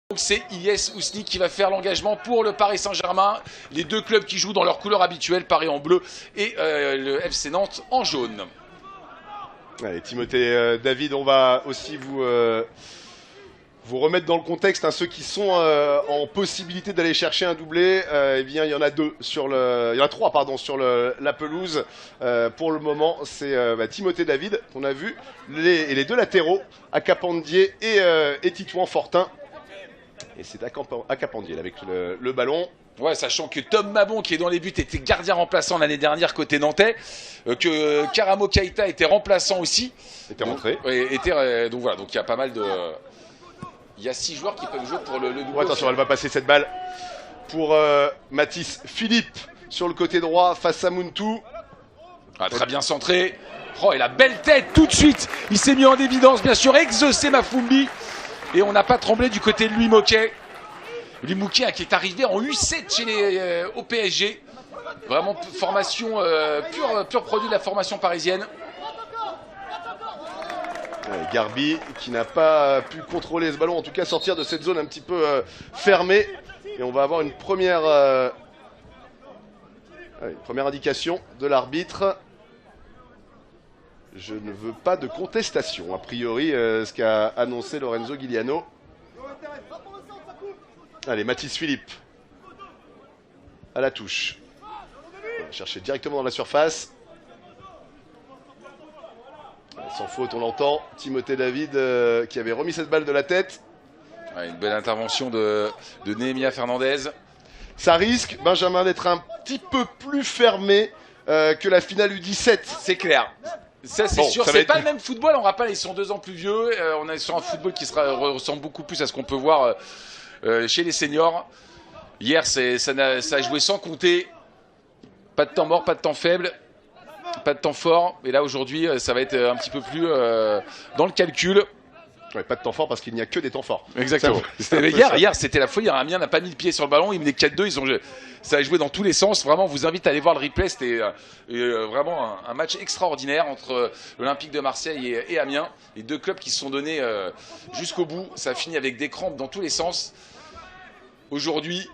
Donc c'est Ilyes Ousni qui va faire l'engagement pour le Paris Saint-Germain. Les deux clubs qui jouent dans leur couleur habituelle, Paris en bleu et le FC Nantes en jaune. Allez, Timothée David, on va aussi vous remettre dans le contexte, hein, ceux qui sont en possibilité d'aller chercher un doublé. Eh bien, il y en a trois sur la pelouse. Pour le moment, c'est Timothée David qu'on a vu, et les deux latéraux, Akapandier et Titouan Fortin. Et c'est Akapandier avec le ballon. Ouais, sachant que Tom Mabon, qui est dans les buts, était gardien remplaçant l'année dernière côté nantais, que Karamo Keita était remplaçant aussi. Était rentré. Donc voilà, donc il y a pas mal de... Il y a 6 joueurs qui peuvent jouer pour le double. Ouais, attention, elle va passer cette balle pour Mathis Philippe sur le côté droit face à Muntu. Ah, très bien centré. Oh, et la belle tête tout de suite. Il s'est mis en évidence, bien sûr, exaucé Mafumbi. Et on n'a pas tremblé du côté de Louis Moquet. Louis Moquet qui est arrivé en U7 au PSG. Vraiment formation, pur produit de la formation parisienne. Garbi qui n'a pas pu contrôler ce ballon, en tout cas sortir de cette zone un petit peu fermée. Et on va avoir une première indication de l'arbitre. Je ne veux pas de contestation, a priori, ce qu'a annoncé Lorenzo Giuliano. Allez, Mathis Philippe à la touche. On va chercher directement dans la surface. Sans faute, on l'entend. Timothée David qui avait remis cette balle de la tête. Ouais, une belle intervention de Néhémia Fernandez. Ça risque, Benjamin, d'être un petit peu plus fermé que la finale U17. C'est clair. Ça, c'est sûr. C'est pas le même football. On rappelle, ils sont 2 ans plus vieux. On est sur un football qui ressemble beaucoup plus à ce qu'on peut voir chez les seniors. Hier, ça a joué sans compter. Pas de temps mort, pas de temps faible. Pas de temps fort, et là aujourd'hui ça va être un petit peu plus dans le calcul. Ouais, pas de temps fort parce qu'il n'y a que des temps forts. Exactement. Hier c'était la folie. Amiens n'a pas mis le pied sur le ballon, il menait 4-2. Ça a joué dans tous les sens. Vraiment, on vous invite à aller voir le replay. C'était vraiment un match extraordinaire entre l'Olympique de Marseille et Amiens. Les deux clubs qui se sont donnés jusqu'au bout. Ça a fini avec des crampes dans tous les sens. Aujourd'hui,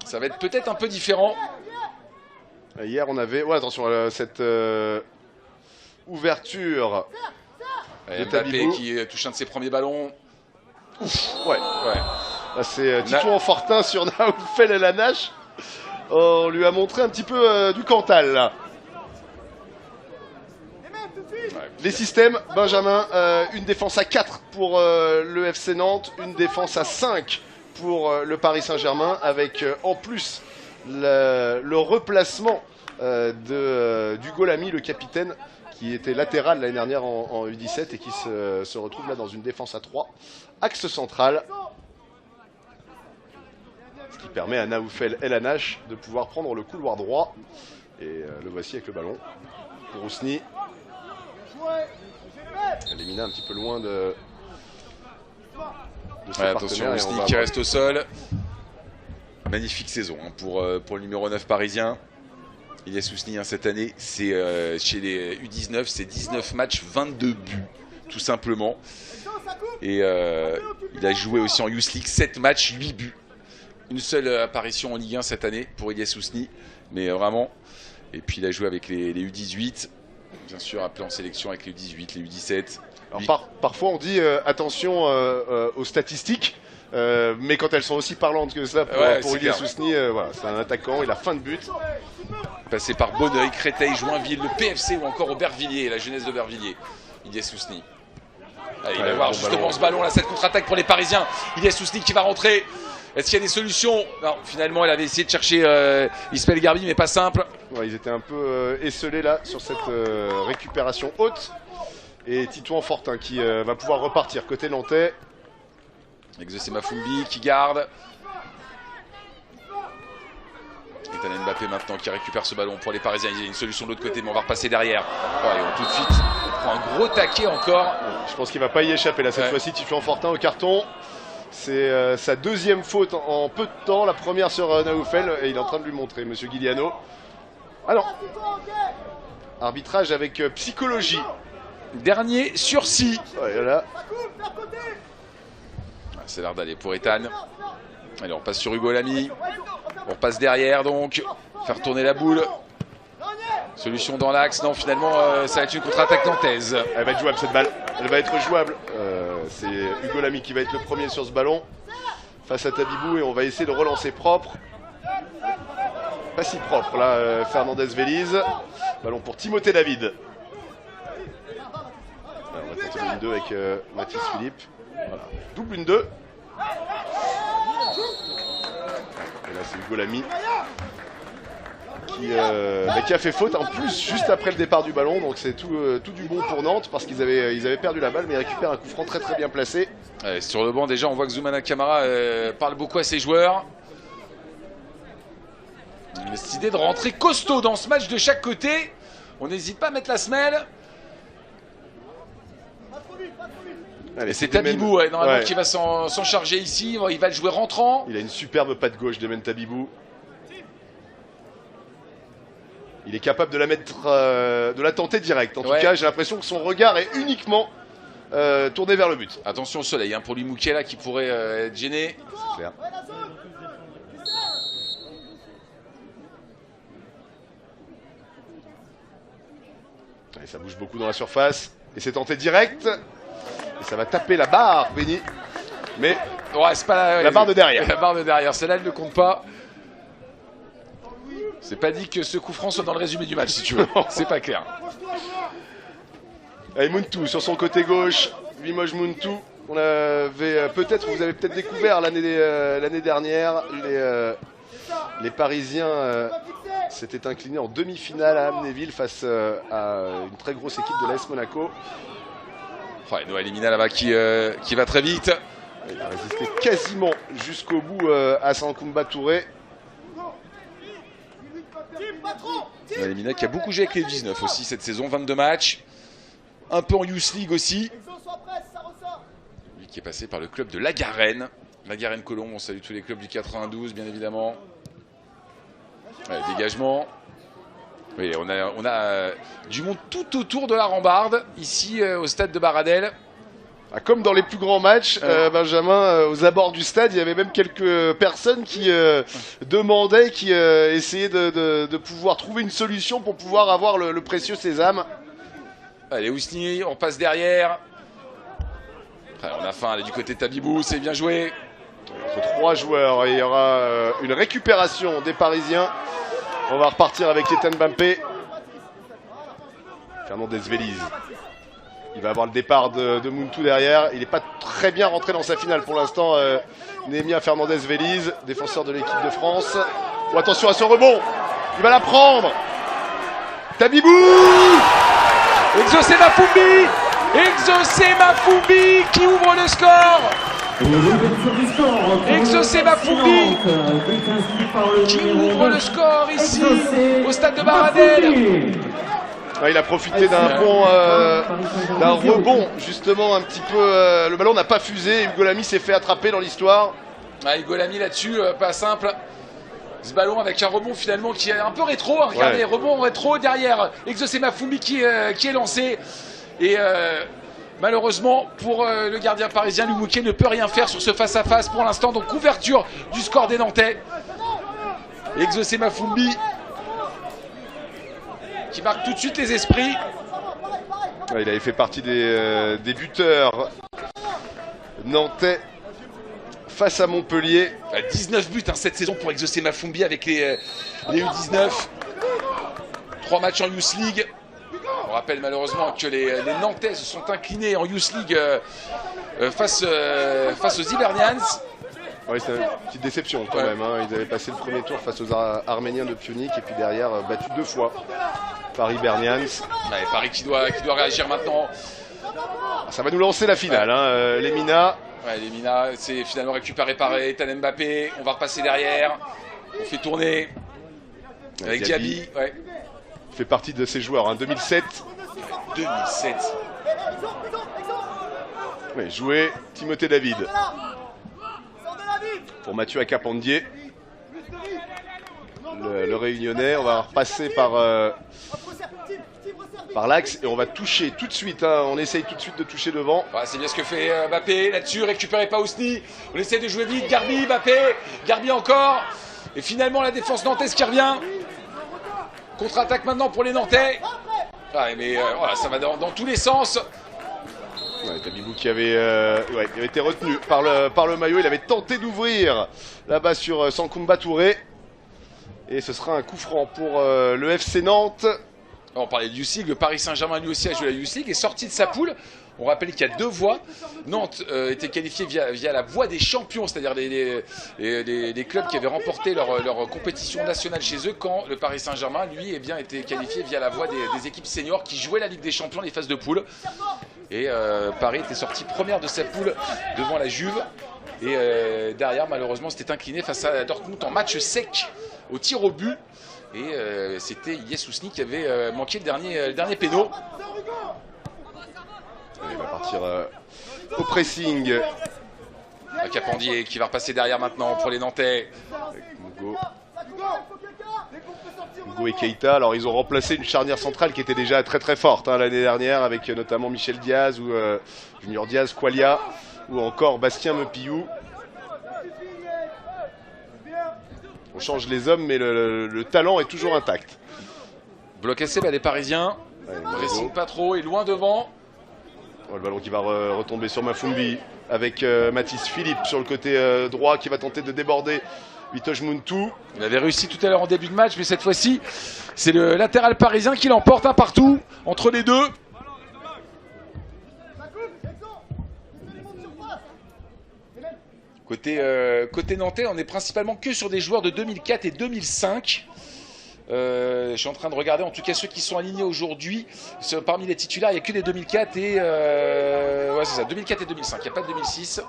ça va être peut-être un peu différent. Hier, on avait... Ouais, attention, cette ouverture de Mbappé qui touche un de ses premiers ballons. Ouf, ouais. Là, c'est Titouan Fortin sur Naoufel El Anache. On lui a montré un petit peu du Cantal, là. Les systèmes, Benjamin, une défense à 4 pour le FC Nantes, une défense à 5 pour le Paris Saint-Germain, avec en plus le replacement d'Hugo Lamy, le capitaine, qui était latéral l'année dernière en U17 et qui se retrouve là dans une défense à 3, axe central, ce qui permet à Naoufel El Anache de pouvoir prendre le couloir droit. Et le voici avec le ballon pour Ousni. Lemina un petit peu loin de attention, Ousni qui reste au sol. Magnifique saison pour le numéro 9 parisien. Ilyes Ousni, cette année, c'est chez les U19, c'est 19 matchs, 22 buts, tout simplement. Et il a joué aussi en Youth League 7 matchs, 8 buts. Une seule apparition en Ligue 1 cette année pour Ilyes Ousni, mais vraiment. Et puis il a joué avec les U18, bien sûr appelé en sélection avec les U18, les U17. Alors parfois on dit attention aux statistiques. Mais quand elles sont aussi parlantes que ça pour Ilyes Ousni, voilà, c'est un attaquant, il a fin de but. Passé par Bonneuil, Créteil, Joinville, le PFC ou encore Aubervilliers, la jeunesse d'Aubervilliers. Ilyes Ousni. Allez, il va voir justement ce ballon là, cette contre-attaque pour les Parisiens. Ilyes Ousni qui va rentrer. Est-ce qu'il y a des solutions? Non, finalement, elle avait essayé de chercher Ismaël Garbi, mais pas simple. Ouais, ils étaient un peu esselés là sur cette récupération haute. Et Titouan Fortin qui va pouvoir repartir côté nantais. Exaucé Mafumbi qui garde. Ethan Mbappé maintenant qui récupère ce ballon pour les Parisiens. Il y a une solution de l'autre côté, mais on va repasser derrière. Ouais, tout de suite, on prend un gros taquet encore. Je pense qu'il va pas y échapper là cette fois-ci. Titouan Fortin au carton. C'est sa deuxième faute en peu de temps. La première sur Naoufel et il est en train de lui montrer, monsieur Giuliano. Alors, arbitrage avec psychologie. Dernier sursis. Ouais, là. C'est l'air d'aller pour Ethan. Allez, on passe sur Hugo Lamy. On repasse derrière donc. Faire tourner la boule. Solution dans l'axe. Non, finalement, ça va être une contre-attaque nantaise. Elle va être jouable cette balle. Elle va être jouable. C'est Hugo Lamy qui va être le premier sur ce ballon. Face à Tabibou et on va essayer de relancer propre. Pas si propre là, Fernandez Vélez. Ballon pour Timothée David. Alors, on va tenter une 2 avec Mathis Philippe. Voilà. Double 1-2. Et là c'est Hugo Lamy qui a fait faute en plus juste après le départ du ballon. Donc c'est tout du bon pour Nantes parce qu'ils avaient perdu la balle mais ils récupèrent un coup franc très bien placé. Ouais, sur le banc déjà on voit que Zoumana Camara parle beaucoup à ses joueurs. Cette idée de rentrer costaud dans ce match de chaque côté. On n'hésite pas à mettre la semelle. Allez, c'est Tabibou normalement qui va s'en charger ici. Il va le jouer rentrant. Il a une superbe patte gauche de Tabibou. Il est capable de la mettre, de la tenter direct. En tout cas, j'ai l'impression que son regard est uniquement tourné vers le but. Attention au soleil pour lui Moukela qui pourrait être gêné. C'est clair. Allez, ça bouge beaucoup dans la surface. Et c'est tenté direct. Et ça va taper la barre, Benny. Mais c'est pas la barre de derrière. La barre de derrière, celle-là, elle ne compte pas. C'est pas dit que ce coup franc soit dans le résumé du match, si tu veux. C'est pas clair. Allez, Muntu sur son côté gauche. Limoges Muntu. On avait vous avez peut-être découvert l'année dernière. Les Parisiens s'étaient inclinés en demi-finale à Amnéville face à une très grosse équipe de l'AS Monaco. Noah Lemina là-bas qui va très vite. Il a résisté quasiment jusqu'au bout à Sankumba Touré. Noah Lemina qui a beaucoup joué avec les 19 aussi cette saison, 22 matchs. Un peu en Youth League aussi. Lui qui est passé par le club de La Garenne. La Garenne Colombe, on salue tous les clubs du 92 bien évidemment. Dégagement. Oui, on a du monde tout autour de la rambarde, ici au stade de Baradel. Comme dans les plus grands matchs, Benjamin, aux abords du stade, il y avait même quelques personnes qui demandaient, qui essayaient de pouvoir trouver une solution pour pouvoir avoir le précieux sésame. Allez, Ousni, on passe derrière. On a faim, elle est du côté de Tabibou, c'est bien joué. Entre 3 joueurs, et il y aura une récupération des Parisiens. On va repartir avec Ethan Mbappé. Fernandez Vélez. Il va avoir le départ de Muntu derrière. Il n'est pas très bien rentré dans sa finale pour l'instant. Néhémia Fernandez Vélez, défenseur de l'équipe de France. Oh, attention à ce rebond. Il va la prendre. Tabibou. Exaucé Mafumbi. Exaucé Mafumbi qui ouvre le score. Exaucé Mafumbi qui ouvre le score ici au stade de Baradel. Il a profité d'un rebond justement un petit peu. Le ballon n'a pas fusé. Hugo Lamy s'est fait attraper dans l'histoire. Hugo Lamy là-dessus, pas simple. Ce ballon avec un rebond finalement qui est un peu rétro. Regardez, rebond rétro derrière. Exaucé Mafumbi qui est lancé. Et malheureusement pour le gardien parisien, Lumouké ne peut rien faire sur ce face-à-face pour l'instant. Donc couverture du score des Nantais. Exaucé Mafumbi qui marque tout de suite les esprits. Il avait fait partie des buteurs nantais face à Montpellier. 19 buts cette saison pour Exaucé Mafumbi avec les U19. 3 matchs en Youth League. On rappelle malheureusement que les Nantais se sont inclinés en Youth League face aux Hibernians. Oui, c'est une petite déception quand même. Ils avaient passé le premier tour face aux Arméniens de Pionik et puis derrière battu 2 fois par Hibernians. Paris qui doit réagir maintenant. Ça va nous lancer la finale, Lemina. Lemina, c'est finalement récupéré par Ethan Mbappé. On va repasser derrière. On fait tourner avec Diaby. Il fait partie de ces joueurs, 2007. 2007. Joué Timothée David. Pour Mathieu Acapandier. Le Réunionnais. On va repasser par par l'axe et on va toucher tout de suite, hein, on essaye tout de suite de toucher devant. Ouais, c'est bien ce que fait Mbappé là-dessus, récupéré pas Ousni, on essaie de jouer vite, Garbi, Mbappé, Garbi encore, et finalement la défense nantaise qui revient. Contre-attaque maintenant pour les Nantais. Ouais, mais voilà, ça va dans tous les sens. Ouais, Tabibou qui avait, il avait été retenu par le maillot, il avait tenté d'ouvrir là-bas sur Sankumba Touré. Et ce sera un coup franc pour le FC Nantes. On parlait de Youssig, le Paris Saint-Germain lui aussi a joué la Youssig, est sorti de sa poule. On rappelle qu'il y a deux voies. Nantes était qualifié via la voie des champions, c'est-à-dire les clubs qui avaient remporté leur compétition nationale chez eux, quand le Paris Saint-Germain, lui, eh bien, était qualifié via la voie des équipes seniors qui jouaient la Ligue des Champions, les phases de poule. Et Paris était sorti première de sa poule devant la Juve. Et derrière, malheureusement, c'était incliné face à Dortmund en match sec au tir au but. Et c'était Yes Ousni qui avait manqué le dernier péno. Il va partir au pressing. Capandier qui va repasser derrière maintenant pour les Nantais. Avec Mugo et Keita. Alors ils ont remplacé une charnière centrale qui était déjà très très forte hein, l'année dernière, avec notamment Michel Diaz ou Junior Diaz, Qualia ou encore Bastien Mepillou. On change les hommes mais le talent est toujours intact. Bloc assez des Parisiens. Pressing pas trop et loin devant. Le ballon qui va retomber sur Mafumbi avec Mathis Philippe sur le côté droit qui va tenter de déborder Vitosh Muntu. Il avait réussi tout à l'heure en début de match, mais cette fois-ci, c'est le latéral parisien qui l'emporte un partout entre les deux. Côté nantais, on est principalement que sur des joueurs de 2004 et 2005. Je suis en train de regarder en tout cas ceux qui sont alignés aujourd'hui. Parmi les titulaires, il n'y a que des 2004 et ouais, c'est ça, 2004 et 2005, il n'y a pas de 2006.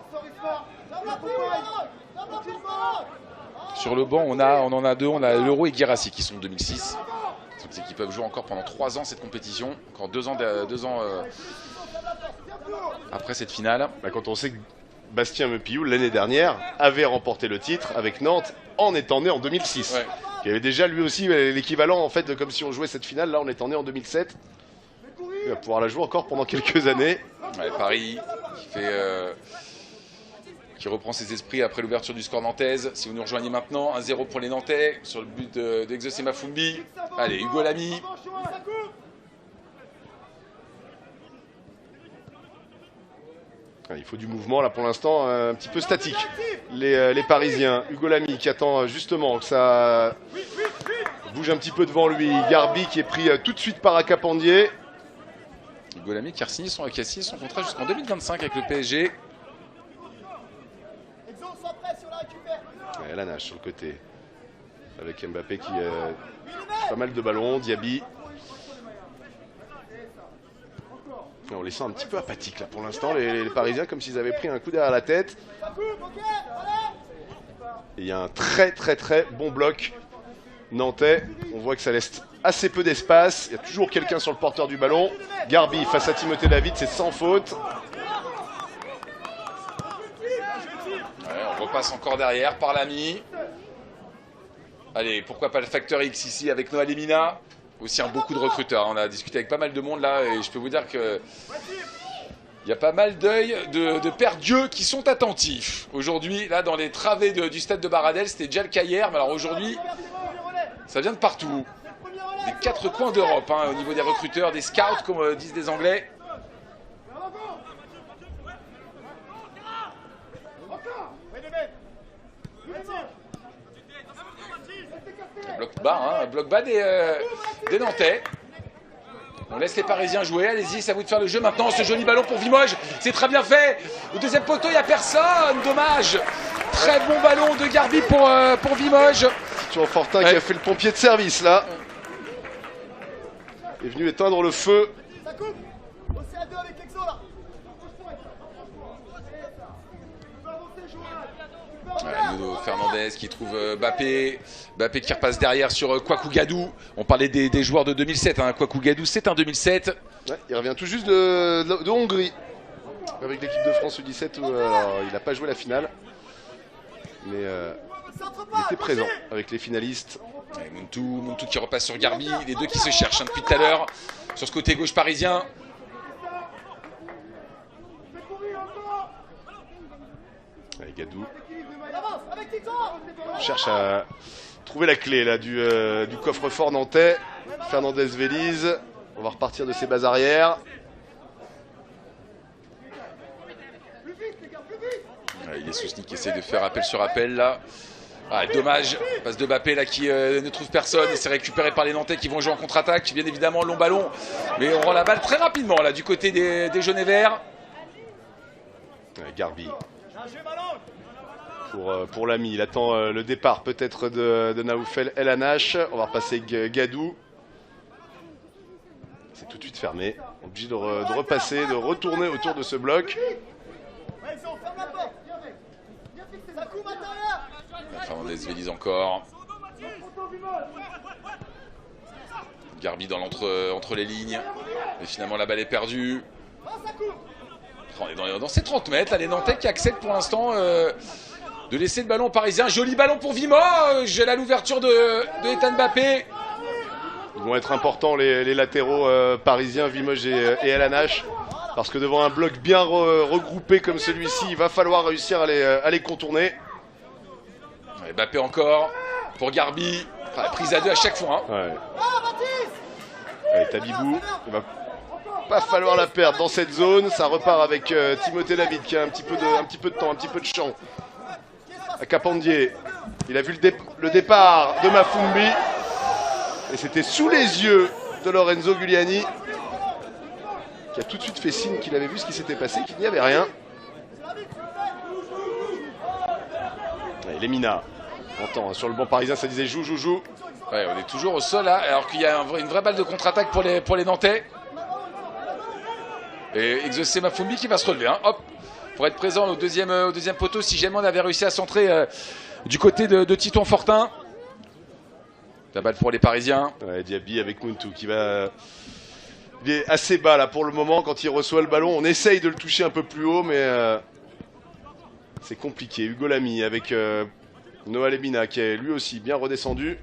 Sur le banc, on en a deux, on a Leroux et Guirassi qui sont de 2006. C'est qu'ils peuvent jouer encore pendant 3 ans cette compétition, encore 2 ans, après cette finale. Bah, quand on sait que Bastien Mepillou, l'année dernière, avait remporté le titre avec Nantes en étant né en 2006. Ouais. Il y avait déjà lui aussi l'équivalent, en fait, comme si on jouait cette finale. Là, on étant né en 2007. Il va pouvoir la jouer encore pendant quelques années. Ouais, Paris qui reprend ses esprits après l'ouverture du score nantaise. Si vous nous rejoignez maintenant, 1-0 pour les Nantais sur le but d'Exaucé Mafumbi. Allez, Hugo Lamy. Il faut du mouvement là pour l'instant, un petit peu statique. Les Parisiens, Hugo Lamy qui attend justement que ça bouge un petit peu devant lui. Garbi qui est pris tout de suite par Acapandier. Hugo Lamy qui a signé son contrat jusqu'en 2025 avec le PSG. Ouais, la nage sur le côté. Avec Mbappé qui a pas mal de ballons, Diaby. On les sent un petit peu apathiques là pour l'instant, les Parisiens, comme s'ils avaient pris un coup derrière la tête. Et il y a un très très très bon bloc nantais. On voit que ça laisse assez peu d'espace. Il y a toujours quelqu'un sur le porteur du ballon. Garbi face à Timothée David, c'est sans faute. Ouais, on repasse encore derrière par Lamy. Allez, pourquoi pas le facteur X ici avec Noah Lemina. Aussi un beaucoup de recruteurs. On a discuté avec pas mal de monde là et je peux vous dire que il y a pas mal d'œils de pères dieux qui sont attentifs. Aujourd'hui, là dans les travées du stade de Baradel, c'était déjà le cas hier, mais alors aujourd'hui, ça vient de partout. Des 4 coins d'Europe, hein, au niveau des recruteurs, des scouts, comme disent les Anglais. Bloc bas des Nantais. On laisse les Parisiens jouer, allez-y, c'est à vous de faire le jeu maintenant. Ce joli ballon pour Vimoge, c'est très bien fait. Au deuxième poteau, il n'y a personne, dommage. Très bon ballon de Garbi pour Vimoge. Sur Fortin qui a fait le pompier de service là. Il est venu éteindre le feu. Nuno Fernandez qui trouve Mbappé qui repasse derrière sur Kwaku Gadou. On parlait des joueurs de 2007, hein. Kwaku Gadou c'est un 2007. Ouais, il revient tout juste de Hongrie avec l'équipe de France U17 où il n'a pas joué la finale, mais il était présent avec les finalistes. Muntu qui repasse sur Garbi, les deux qui se cherchent hein, depuis tout à l'heure. sur ce côté gauche parisien. Allez, Gadou cherche à trouver la clé là du coffre-fort nantais. Fernandez Vélise, on va repartir de ses bases arrière. Il est Sousni qui essaie de faire appel sur appel là. Ah, dommage, passe de Mbappé là qui ne trouve personne et c'est récupéré par les Nantais qui vont jouer en contre-attaque. Bien évidemment, long ballon, mais on rend la balle très rapidement là du côté des jaunes et verts. Garbi pour l'ami, il attend le départ peut-être de Naoufel El Anache. On va repasser Gadou. C'est tout de suite fermé. Obligé de repasser, de retourner autour de ce bloc. Fernandez Vélise encore. Garbi entre les lignes. Mais finalement la balle est perdue. On est dans ces 30 mètres. Là, les Nantais qui acceptent pour l'instant de laisser le ballon aux Parisiens. Joli ballon pour Vimoz. J'ai l'ouverture de Ethan Mbappé. Ils vont être importants les latéraux parisiens, Vimoz et El Anache. Parce que devant un bloc bien regroupé comme celui-ci, il va falloir réussir à les contourner. Mbappé encore pour Garbi. Enfin, prise à deux à chaque fois. Hein. Ouais. Allez, Tabibou. Il va pas falloir la perdre dans cette zone. Ça repart avec Timothée David qui a un petit peu de temps, un petit peu de champ. À Capandier. Il a vu le départ de Mafumbi. Et c'était sous les yeux de Lorenzo Giuliani, qui a tout de suite fait signe qu'il avait vu ce qui s'était passé, qu'il n'y avait rien. Allez, Lemina. On entend, sur le banc parisien, ça disait joue. Ouais, on est toujours au sol là, alors qu'il y a une vraie balle de contre-attaque pour les Nantais. Et exaucé Mafumbi qui va se relever. Hein. Hop, pour être présent au deuxième poteau, si jamais on avait réussi à centrer du côté de Titon Fortin. La balle pour les Parisiens. Ouais, Diaby avec Muntu qui va... Il est assez bas là pour le moment quand il reçoit le ballon. On essaye de le toucher un peu plus haut, mais c'est compliqué. Hugo Lamy avec Noah Lemina qui est lui aussi bien redescendu.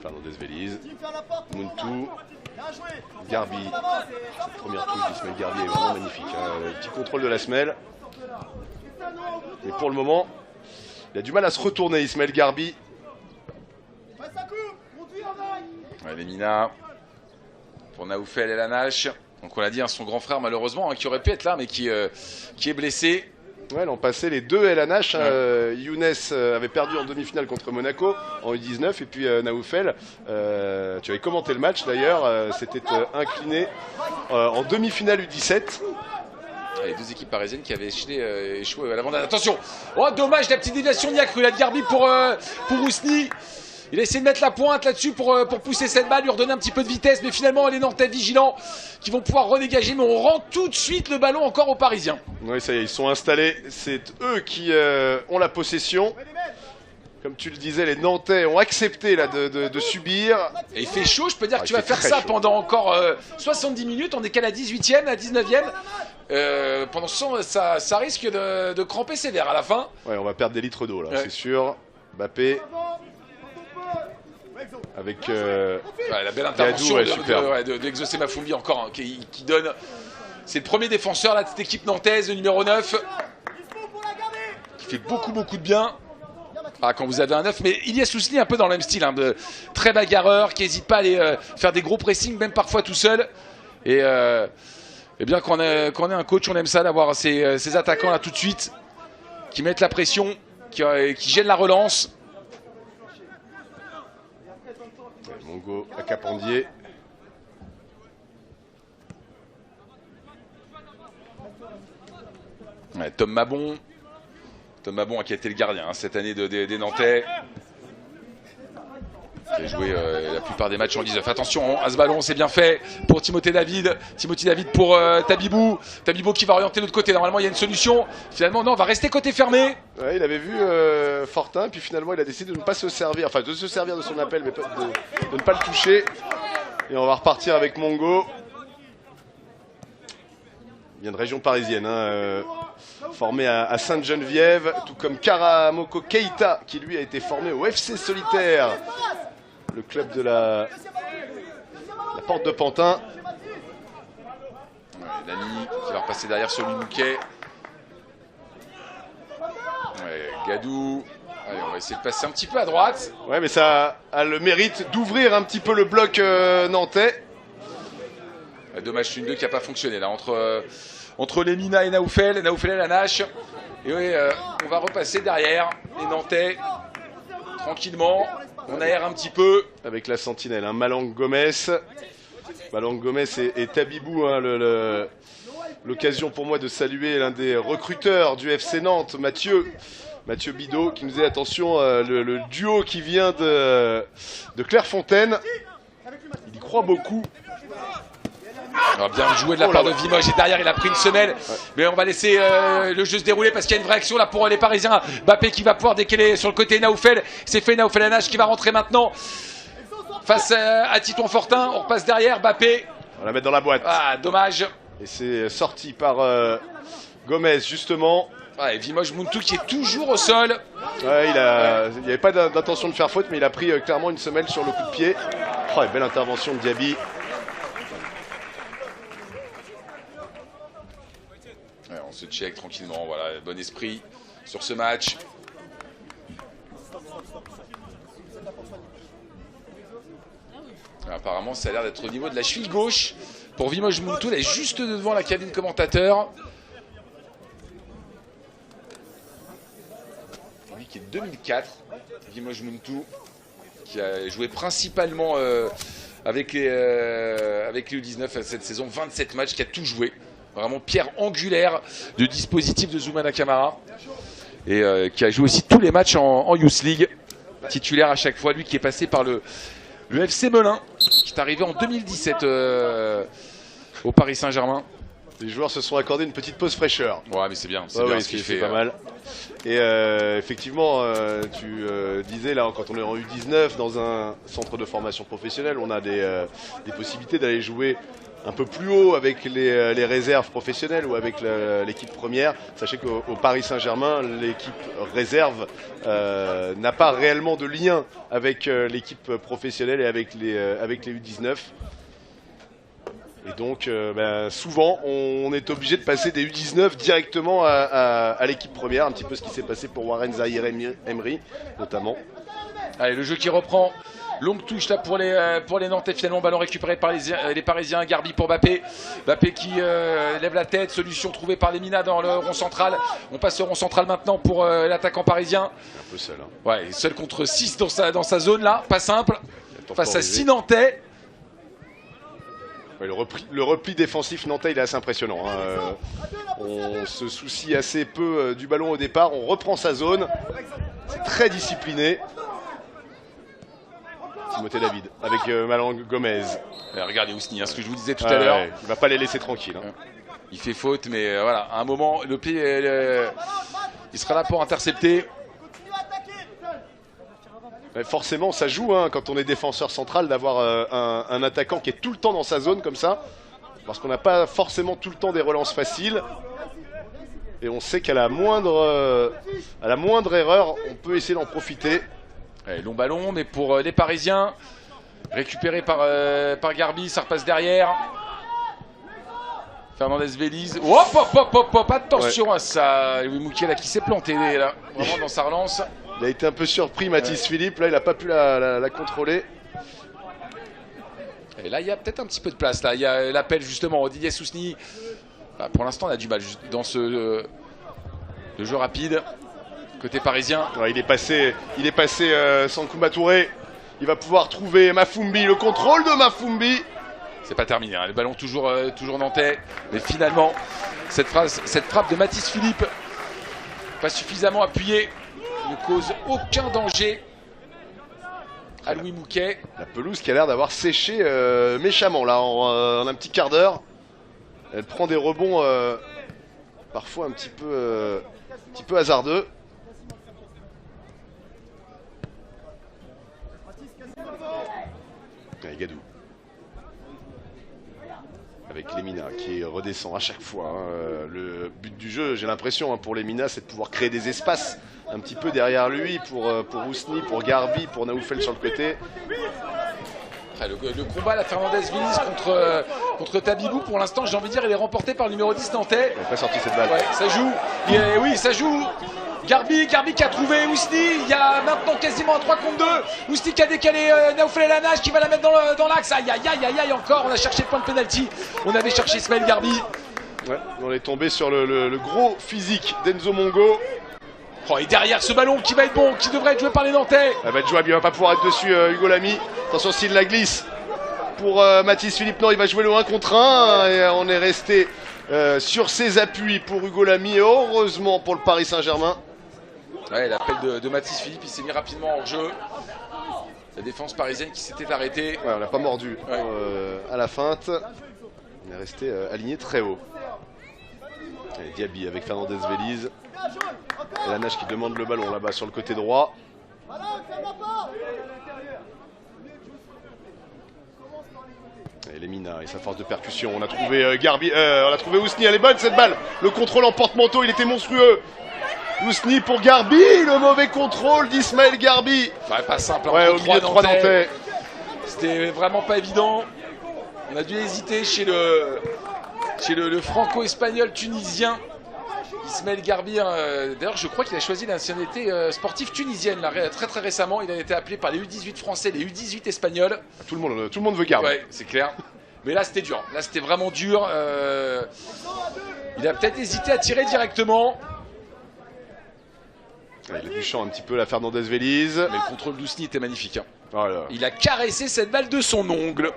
Fernandez Vélise, Muntu, Garbi. Première touche d'Ismaël Garbi est vraiment magnifique. Hein. Le petit contrôle de la semelle. Mais pour le moment, il a du mal à se retourner, Ismaël Garbi. Ouais, Lemina pour Naoufel El Anache. Donc on l'a dit, hein, son grand frère malheureusement, hein, qui aurait pu être là, mais qui est blessé. Ouais, l'an passé, les deux El Anache, ouais. Younes avait perdu en demi-finale contre Monaco en U19, et puis Naoufel, tu avais commenté le match d'ailleurs, s'était incliné en demi-finale U17. Les deux équipes parisiennes qui avaient échoué à l'avant-dernière. Attention, oh dommage, la petite déviation d'Iacru, la de Garbi pour Ousni. Il a essayé de mettre la pointe là-dessus pour pousser cette balle, lui redonner un petit peu de vitesse, mais finalement les Nantais vigilants qui vont pouvoir redégager, mais on rend tout de suite le ballon encore aux Parisiens. Oui, ça y est, ils sont installés, c'est eux qui ont la possession. Comme tu le disais, les Nantais ont accepté là, de subir. Et il fait chaud, je peux dire que tu vas faire ça pendant encore 70 minutes, on est qu'à la 18e, la 19e. Pendant ce temps, ça risque de cramper sévère à la fin. Ouais, on va perdre des litres d'eau là, ouais. C'est sûr. Mbappé. Avec la belle intervention d'Exaucé Mafumbi encore, hein, qui donne. C'est le premier défenseur là, de cette équipe nantaise, le numéro 9. Qui fait beaucoup de bien. Ah, quand vous avez un 9, mais Ilyes Ousni un peu dans le même style, hein, de très bagarreur, qui n'hésite pas à aller faire des gros pressings, même parfois tout seul. Et bien qu'on ait un coach, on aime ça d'avoir ces attaquants là tout de suite, qui mettent la pression, qui gênent la relance. Mongo à Capandier. Ouais, Tom Mabon qui a été le gardien hein, cette année des Nantais. Qui a joué la plupart des matchs en 19. Attention à ce ballon, c'est bien fait pour Timothée David. Timothée David pour Tabibou. Tabibou qui va orienter de l'autre côté. Normalement, il y a une solution. Finalement, non, on va rester côté fermé. Ouais, il avait vu Fortin, puis finalement, il a décidé de ne pas se servir. Enfin, de se servir de son appel, mais de ne pas le toucher. Et on va repartir avec Mongo. Il vient de région parisienne. Hein, formé à Sainte-Geneviève, tout comme Karamoko Keita, qui lui a été formé au FC Solitaire, le club de la Porte de Pantin. Ouais, Nani qui va repasser derrière sur Mouquet. Ouais, Gadou. Allez, on va essayer de passer un petit peu à droite. Ouais, mais ça a le mérite d'ouvrir un petit peu le bloc nantais. Dommage, une 2 qui n'a pas fonctionné là entre Lemina et Naoufel. Naoufel et la Nash. Et oui, on va repasser derrière les Nantais tranquillement. On aère un petit peu. Avec la sentinelle, hein, Malang Gomez. Malang Gomez et Tabibou, hein, l'occasion pour moi de saluer l'un des recruteurs du FC Nantes, Mathieu Bidot, qui nous dit attention, le duo qui vient de Clairefontaine. Il y croit beaucoup. Alors bien joué de la part de Vimoge et derrière il a pris une semelle, mais on va laisser le jeu se dérouler parce qu'il y a une vraie action là pour les Parisiens. Bappé qui va pouvoir décaler sur le côté Naoufel, c'est fait, Naoufel Anache qui va rentrer maintenant face à Titon Fortin. On repasse derrière, Bappé. On va la mettre dans la boîte. Ah, dommage. Et c'est sorti par Gomez justement. Ouais, Vimoge Muntu qui est toujours au sol. Ouais, il n'y avait pas d'intention de faire faute, mais il a pris clairement une semelle sur le coup de pied. Oh, belle intervention de Diaby. Ouais, on se check tranquillement, voilà, bon esprit sur ce match. Apparemment, ça a l'air d'être au niveau de la cheville gauche pour Vimoge Muntu. Elle est juste devant la cabine commentateur. Lui qui est de 2004, Vimoge Muntu, qui a joué principalement avec les U19 cette saison, 27 matchs, qui a tout joué. Vraiment pierre angulaire du dispositif de Zoumana Camara. Et qui a joué aussi tous les matchs en Youth League. Titulaire à chaque fois, lui qui est passé par le FC Melun, qui est arrivé en 2017 au Paris Saint-Germain. Les joueurs se sont accordés une petite pause fraîcheur. Ouais, mais c'est bien, c'est bien oui, ce qu'il c'est fait. Pas mal. Et effectivement, tu disais là, quand on est en U19 dans un centre de formation professionnelle, on a des possibilités d'aller jouer un peu plus haut avec les réserves professionnelles ou avec l'équipe première. Sachez qu'au Paris Saint-Germain, l'équipe réserve n'a pas réellement de lien avec l'équipe professionnelle et avec les U19. Et donc, souvent, on est obligé de passer des U19 directement à l'équipe première. Un petit peu ce qui s'est passé pour Warren Zahir Emery, notamment. Allez, le jeu qui reprend. Longue touche là pour les Nantais, finalement ballon récupéré par les Parisiens. Garbi pour Bappé. Bappé qui lève la tête, solution trouvée par les Mina dans le rond central. On passe au rond central maintenant pour l'attaquant parisien. Un peu seul. Hein. Ouais, seul contre 6 dans sa zone là, pas simple. Face à 6 Nantais. Ouais, le repli défensif nantais il est assez impressionnant. Hein. On se soucie assez peu du ballon au départ, on reprend sa zone. C'est très discipliné. Timothée David avec Malang Gomez. Regardez Ousni, hein, ce que je vous disais tout à l'heure. Ouais, il va pas les laisser tranquilles. Hein. Il fait faute, mais voilà, à un moment, le pied, il sera là pour intercepter. Mais forcément, ça joue hein, quand on est défenseur central d'avoir un attaquant qui est tout le temps dans sa zone comme ça. Parce qu'on n'a pas forcément tout le temps des relances faciles. Et on sait qu'à la moindre erreur, on peut essayer d'en profiter. Allez, long ballon, mais pour les Parisiens, récupéré par Garbi, ça repasse derrière. Fernandez Vélize. Hop, attention à ça. Louis Mouquet là qui s'est planté là, vraiment dans sa relance. Il a été un peu surpris, Mathis Philippe. Là, il n'a pas pu la contrôler. Et là, il y a peut-être un petit peu de place. Là, il y a l'appel justement au Didier Sousni. Bah, pour l'instant, on a du mal dans le jeu rapide. Côté parisien. Ouais, il est passé Sankoumba Touré. Il va pouvoir trouver Mafumbi. Le contrôle de Mafumbi. C'est pas terminé. Hein. Le ballon toujours nantais. Mais finalement, cette frappe de Mathis Philippe, pas suffisamment appuyée, ne cause aucun danger à Louis Mouquet. La pelouse qui a l'air d'avoir séché méchamment là en un petit quart d'heure. Elle prend des rebonds parfois un petit peu hasardeux. Allez, Gadou. avec Lemina qui redescend à chaque fois. Hein. Le but du jeu, j'ai l'impression, pour Lemina, c'est de pouvoir créer des espaces un petit peu derrière lui pour Ousni, pour Garbi, pour Naoufel sur le côté. Le combat, la Fernandez-Villis contre Tabibou, pour l'instant, j'ai envie de dire, il est remporté par le numéro 10 nantais. Il n'a pas sorti cette balle. Ouais, ça joue. Oui, ça joue. Garbi qui a trouvé Ousni. Il y a maintenant quasiment un 3 contre 2. Ousni qui a décalé Naoufel El Hanach qui va la mettre dans l'axe. Aïe, encore. On a cherché le point de pénalty. On avait cherché Ismaël Garbi. Ouais, on est tombé sur le gros physique d'Enzo Mongo. Oh, et derrière ce ballon qui va être bon, qui devrait être joué par les Nantais. Elle va être jouable, il va pas pouvoir être dessus Hugo Lamy. Attention s'il la glisse pour Mathis Philippe. Non, il va jouer le 1 contre 1. Et on est resté sur ses appuis pour Hugo Lamy. Et heureusement pour le Paris Saint-Germain. Ouais, l'appel de Mathis Philippe, il s'est mis rapidement hors jeu. La défense parisienne qui s'était arrêtée. Ouais, on n'a pas mordu à la feinte. On est resté aligné très haut. Et Diaby avec Fernandez-Vélise. El Hanach qui demande le ballon là-bas sur le côté droit. Et Lemina et sa force de percussion. On a trouvé Garbi, on a trouvé Ousni. Elle est bonne cette balle. Le contrôle en porte-manteau, il était monstrueux. Ousni pour Garbi. Le mauvais contrôle d'Ismaël Garbi. Ouais, pas simple. Ouais, au milieu de 3 Nantais. C'était vraiment pas évident. On a dû hésiter chez le franco-espagnol tunisien. Ismaël Garbi, d'ailleurs je crois qu'il a choisi la nationalité sportive tunisienne là, très récemment. Il a été appelé par les U18 français, les U18 espagnols. Tout le monde veut Garbi. Ouais, c'est clair. Mais là c'était dur, là c'était vraiment dur. Il a peut-être hésité à tirer directement. Ouais, il a du champ un petit peu la Fernandez-Vélise. Mais le contrôle d'Ousni était magnifique. Hein. Voilà. Il a caressé cette balle de son ongle.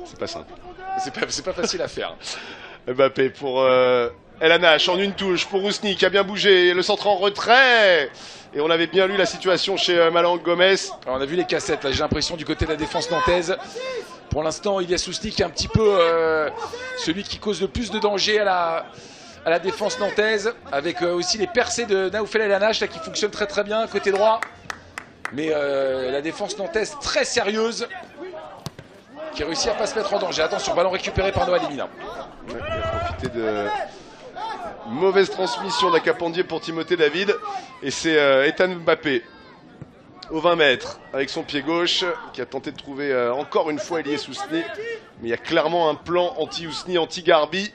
C'est pas simple. C'est pas facile à faire. Mbappé pour El Hanach en une touche pour Ousni qui a bien bougé, le centre en retrait. Et on avait bien lu la situation chez Malang Gomez. Alors on a vu les cassettes là, j'ai l'impression du côté de la défense nantaise. Pour l'instant, Ilyas Ousni qui est un petit peu celui qui cause le plus de danger à la défense nantaise, avec aussi les percées de Naoufel El Hanach là, qui fonctionnent très bien côté droit. Mais la défense nantaise très sérieuse, qui réussit à pas se mettre en danger. Attention, ballon récupéré par Noah Lemina. Ouais, il a profité de mauvaise transmission d'Acapandier pour Timothée David. Et c'est Ethan Mbappé au 20 mètres avec son pied gauche qui a tenté de trouver encore une fois Ilyas Ousni. Mais il y a clairement un plan anti-Ousni, anti-Garbi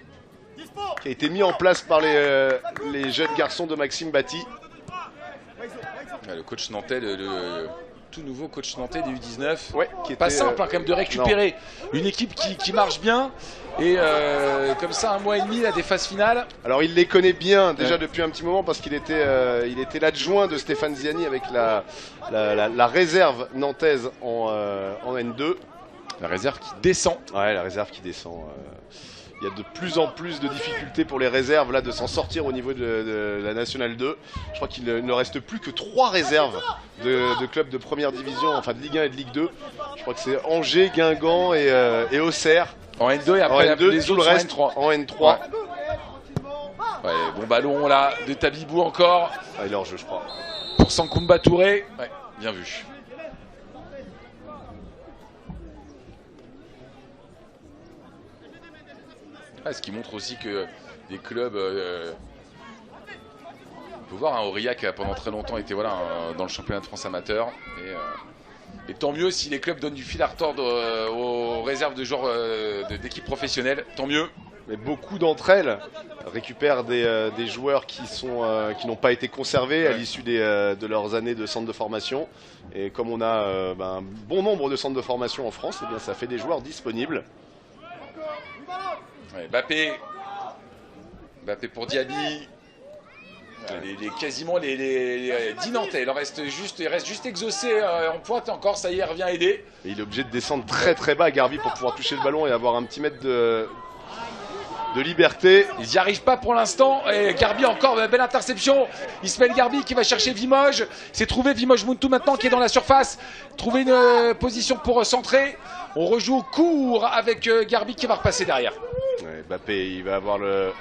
qui a été mis en place par les jeunes garçons de Maxime Batti. Le coach nantais, le tout nouveau coach nantais des U19. Ouais, qui était, pas simple quand même de récupérer une équipe qui marche bien et comme ça un mois et demi là, des phases finales. Alors il les connaît bien déjà depuis un petit moment parce qu'il était l'adjoint de Stéphane Ziani avec la réserve nantaise en N2. La réserve qui descend. Ouais, la réserve qui descend. Il y a de plus en plus de difficultés pour les réserves là de s'en sortir au niveau de la Nationale 2. Je crois qu'il ne reste plus que 3 réserves de clubs de première division, enfin de Ligue 1 et de Ligue 2. Je crois que c'est Angers, Guingamp et Auxerre. En N2 et après en N2, les tout autres le reste en N3. Ouais, bon ballon là de Tabibou encore. Ah, il est hors jeu je crois. Pour Sankoumba Touré. Ouais, bien vu. Ce qui montre aussi que des clubs... on peut voir Aurillac a pendant très longtemps été dans le championnat de France amateur. Et tant mieux si les clubs donnent du fil à retordre aux réserves de joueurs d'équipes professionnelles, tant mieux. Mais beaucoup d'entre elles récupèrent des joueurs qui n'ont pas été conservés à l'issue de leurs années de centre de formation. Et comme on a un bon nombre de centres de formation en France, eh bien, ça fait des joueurs disponibles. Ouais, Mbappé pour Diaby. Quasiment les 10 Nantais. Il reste juste exaucé en pointe encore. Ça y est, il revient aider. Et il est obligé de descendre très bas, Garbi, pour pouvoir toucher le ballon et avoir un petit mètre de liberté. Ils n'y arrivent pas pour l'instant. Et Garbi encore, belle interception. Ismaël Garbi qui va chercher Vimoge. C'est trouvé Vimoge Muntu maintenant qui est dans la surface. Trouver une position pour centrer. On rejoue court avec Garbi qui va repasser derrière. Ouais, Mbappé, il va avoir le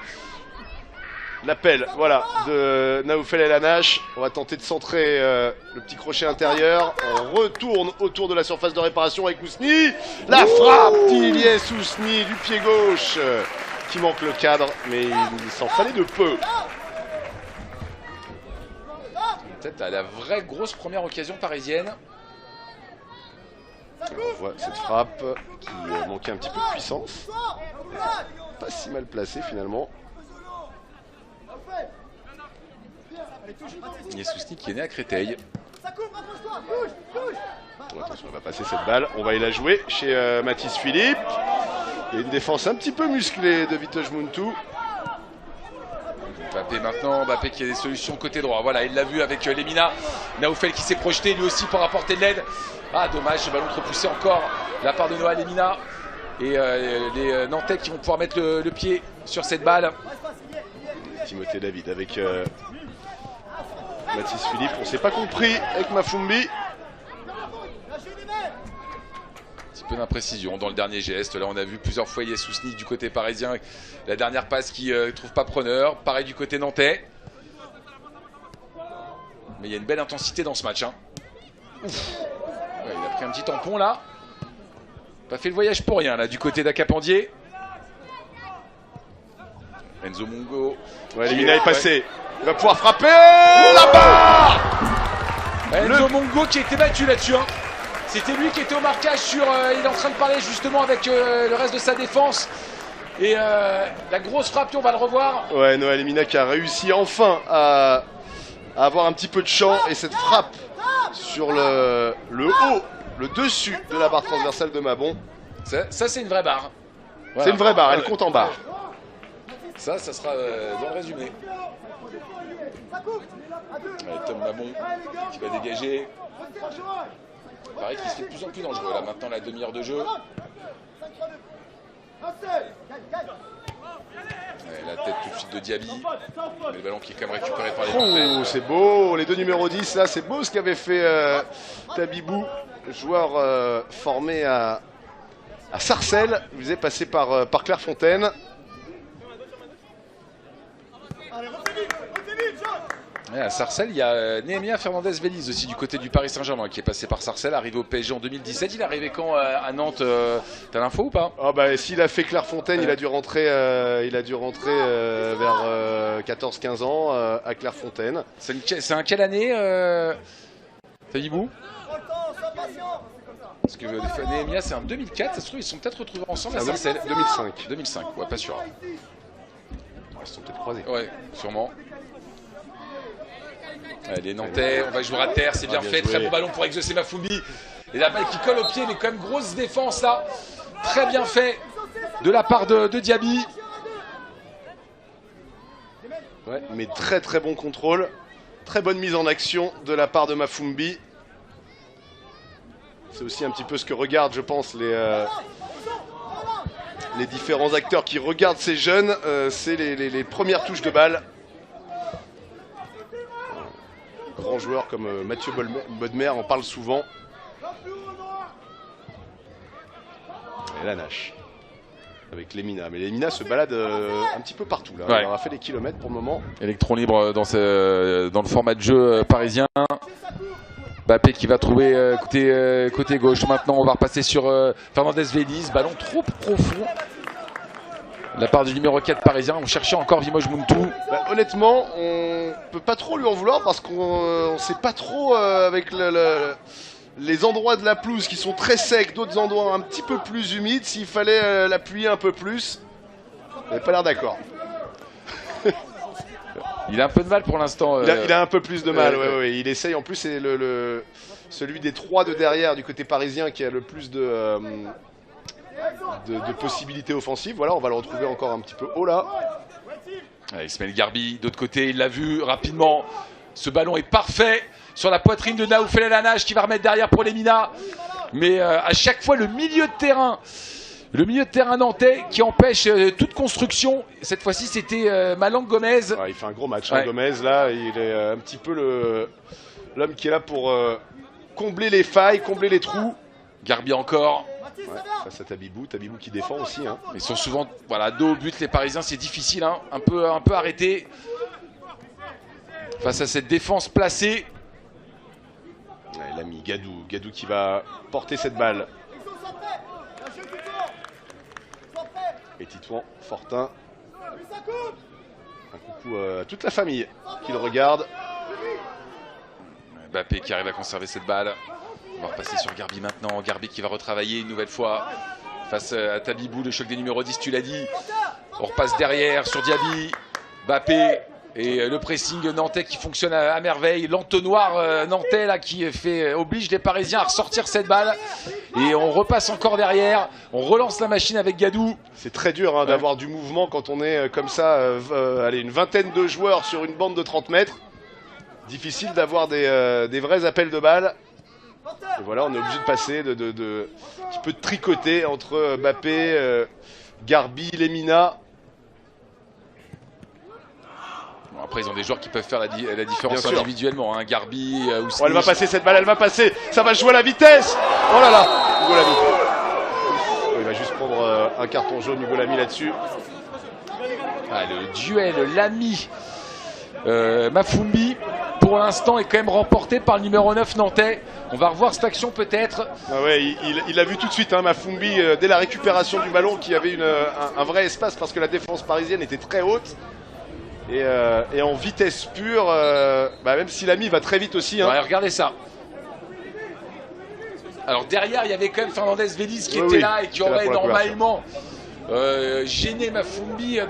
L'appel, voilà, de Naoufel El Anache. On va tenter de centrer le petit crochet intérieur. On retourne autour de la surface de réparation avec Ousni. La frappe d'Ilyes Ousni du pied gauche qui manque le cadre, mais il s'en fallait de peu. Peut-être à la vraie grosse première occasion parisienne. On voit cette frappe qui manquait un petit peu de puissance. Pas si mal placée finalement. Ilyes Ousni qui est né à Créteil. Bon, attention, on va passer cette balle. On va y la jouer chez Mathis Philippe. Il y a une défense un petit peu musclée de Vitoš Muntu. Mbappé maintenant, Mbappé qui a des solutions côté droit. Voilà, il l'a vu avec Lemina. Naoufel qui s'est projeté lui aussi pour apporter de l'aide. Ah dommage, ce ballon trop poussé encore de la part de Noah Lemina. Et les Nantais qui vont pouvoir mettre le pied sur cette balle. Timothée David avec Mathis Philippe. On s'est pas compris avec Mafumbi. Un peu d'imprécision dans le dernier geste. Là, on a vu plusieurs fois Ilyes Ousni du côté parisien. La dernière passe qui ne trouve pas preneur. Pareil du côté nantais. Mais il y a une belle intensité dans ce match. Hein. Ouf. Ouais, il a pris un petit tampon là. Pas fait le voyage pour rien là du côté d'Acapandier. Enzo Mongo. Ouais, Lemina est passé. Il va pouvoir frapper là-bas. Enzo Mongo qui a été battu là-dessus. Hein. C'était lui qui était au marquage sur... il est en train de parler justement avec le reste de sa défense. Et la grosse frappe, on va le revoir. Ouais, Noah Lemina qui a réussi enfin à avoir un petit peu de champ. Et cette frappe sur le haut, le dessus de la barre transversale de Mabon. Ça c'est une vraie barre. Voilà. C'est une vraie barre, elle compte en barre. Ça sera dans le résumé. Allez, Tom Mabon qui va dégager. Pareil qu'il se fait de plus en plus dangereux là maintenant la demi-heure de jeu. Ouais, la tête tout de suite de Diaby. Mais le ballon qui est quand même récupéré par les Nantais. Oh, c'est beau, les deux numéros 10 là, c'est beau ce qu'avait fait Tabibou, joueur formé à Sarcelles. Il faisait passer par Clairefontaine. Ouais, à Sarcelles, il y a Néhémia Fernandez-Vélise aussi du côté du Paris Saint-Germain qui est passé par Sarcelles, arrivé au PSG en 2017. Il est arrivé quand à Nantes? T'as l'info ou pas? Ah bah s'il a fait Clairefontaine, il a dû rentrer, vers 14-15 ans à Clairefontaine. C'est un quelle année Tabibou? Parce que Néhémia c'est un 2004, ça se trouve ils sont peut-être retrouvés ensemble à Sarcelles. 2005. 2005, ouais, pas sûr. Ils se sont peut-être croisés. Ouais, sûrement. Ouais, les Nantais, on va jouer à terre, c'est bien fait, très bon ballon pour exaucer Mafumbi. Et la balle qui colle au pied, mais quand même grosse défense là. Très bien fait de la part de Diaby. Ouais, mais très très bon contrôle. Très bonne mise en action de la part de Mafumbi. C'est aussi un petit peu ce que regardent, je pense, les différents acteurs qui regardent ces jeunes. C'est les premières touches de balle. Grand joueur comme Mathieu Bodmer en parle souvent. Et la Nash avec Lemina. Mais Lemina se balade un petit peu partout là. Ouais. Il aura fait des kilomètres pour le moment. Électron libre dans le format de jeu parisien. Mbappé qui va trouver côté gauche. Maintenant on va repasser sur Fernandez-Vélise. Ballon trop profond. De la part du numéro 4 parisien, on cherchait encore Vitoš Muntu. Bah, honnêtement, on peut pas trop lui en vouloir parce qu'on sait pas trop avec les endroits de la pelouse qui sont très secs, d'autres endroits un petit peu plus humides, s'il fallait l'appuyer un peu plus. Il n'a pas l'air d'accord. Il a un peu de mal pour l'instant. Il a un peu plus de mal, ouais. Il essaye, en plus c'est celui des trois de derrière du côté parisien qui a le plus de possibilités offensives. Voilà, on va le retrouver encore un petit peu haut là. Ismaël Garbi, d'autre côté, il l'a vu rapidement. Ce ballon est parfait sur la poitrine de Naoufel El Anache qui va remettre derrière pour Lemina. Mais à chaque fois, le milieu de terrain nantais qui empêche toute construction. Cette fois-ci, c'était Malang Gomez. Ouais, il fait un gros match. Hein, Gomez, là, il est un petit peu l'homme qui est là pour combler les failles, combler les trous. Garbi encore. Ouais, face à Tabibou qui défend aussi. Hein. Ils sont souvent voilà, dos au but, les Parisiens, c'est difficile, hein, un peu arrêté. Face à cette défense placée. Ouais, l'ami Gadou qui va porter cette balle. Et Titouan, Fortin. Un coucou à toute la famille qui le regarde. Mbappé qui arrive à conserver cette balle. On va repasser sur Garbi maintenant. Garbi qui va retravailler une nouvelle fois face à Tabibou, le choc des numéros 10, tu l'as dit. On repasse derrière sur Diaby. Mbappé et le pressing nantais qui fonctionne à merveille. L'entonnoir nantais là qui oblige les Parisiens à ressortir cette balle. Et on repasse encore derrière. On relance la machine avec Gadou. C'est très dur hein, d'avoir du mouvement quand on est comme ça, allez, une vingtaine de joueurs sur une bande de 30 mètres. Difficile d'avoir des vrais appels de balles. Et voilà, on est obligé de passer, un petit peu de tricoter entre Mbappé, Garbi, Lemina. Bon, après, ils ont des joueurs qui peuvent faire la différence individuellement. Hein. Garbi, oh, elle va passer cette balle, elle va passer. Ça va jouer à la vitesse. Oh là là, Hugo Lamy. Oh, il va juste prendre un carton jaune, Hugo Lamy là-dessus. Ah, le duel Lamy Mafumbi pour l'instant est quand même remporté par le numéro 9 nantais. On va revoir cette action peut-être. Ah ouais, il l'a vu tout de suite, hein, Mafumbi, dès la récupération du ballon, qui avait un vrai espace parce que la défense parisienne était très haute. Et en vitesse pure, même si Lamy va très vite aussi. Hein. Ouais, regardez ça. Alors derrière, il y avait quand même Fernandez Véliz qui était là et qui aurait normalement gêné Mafumbi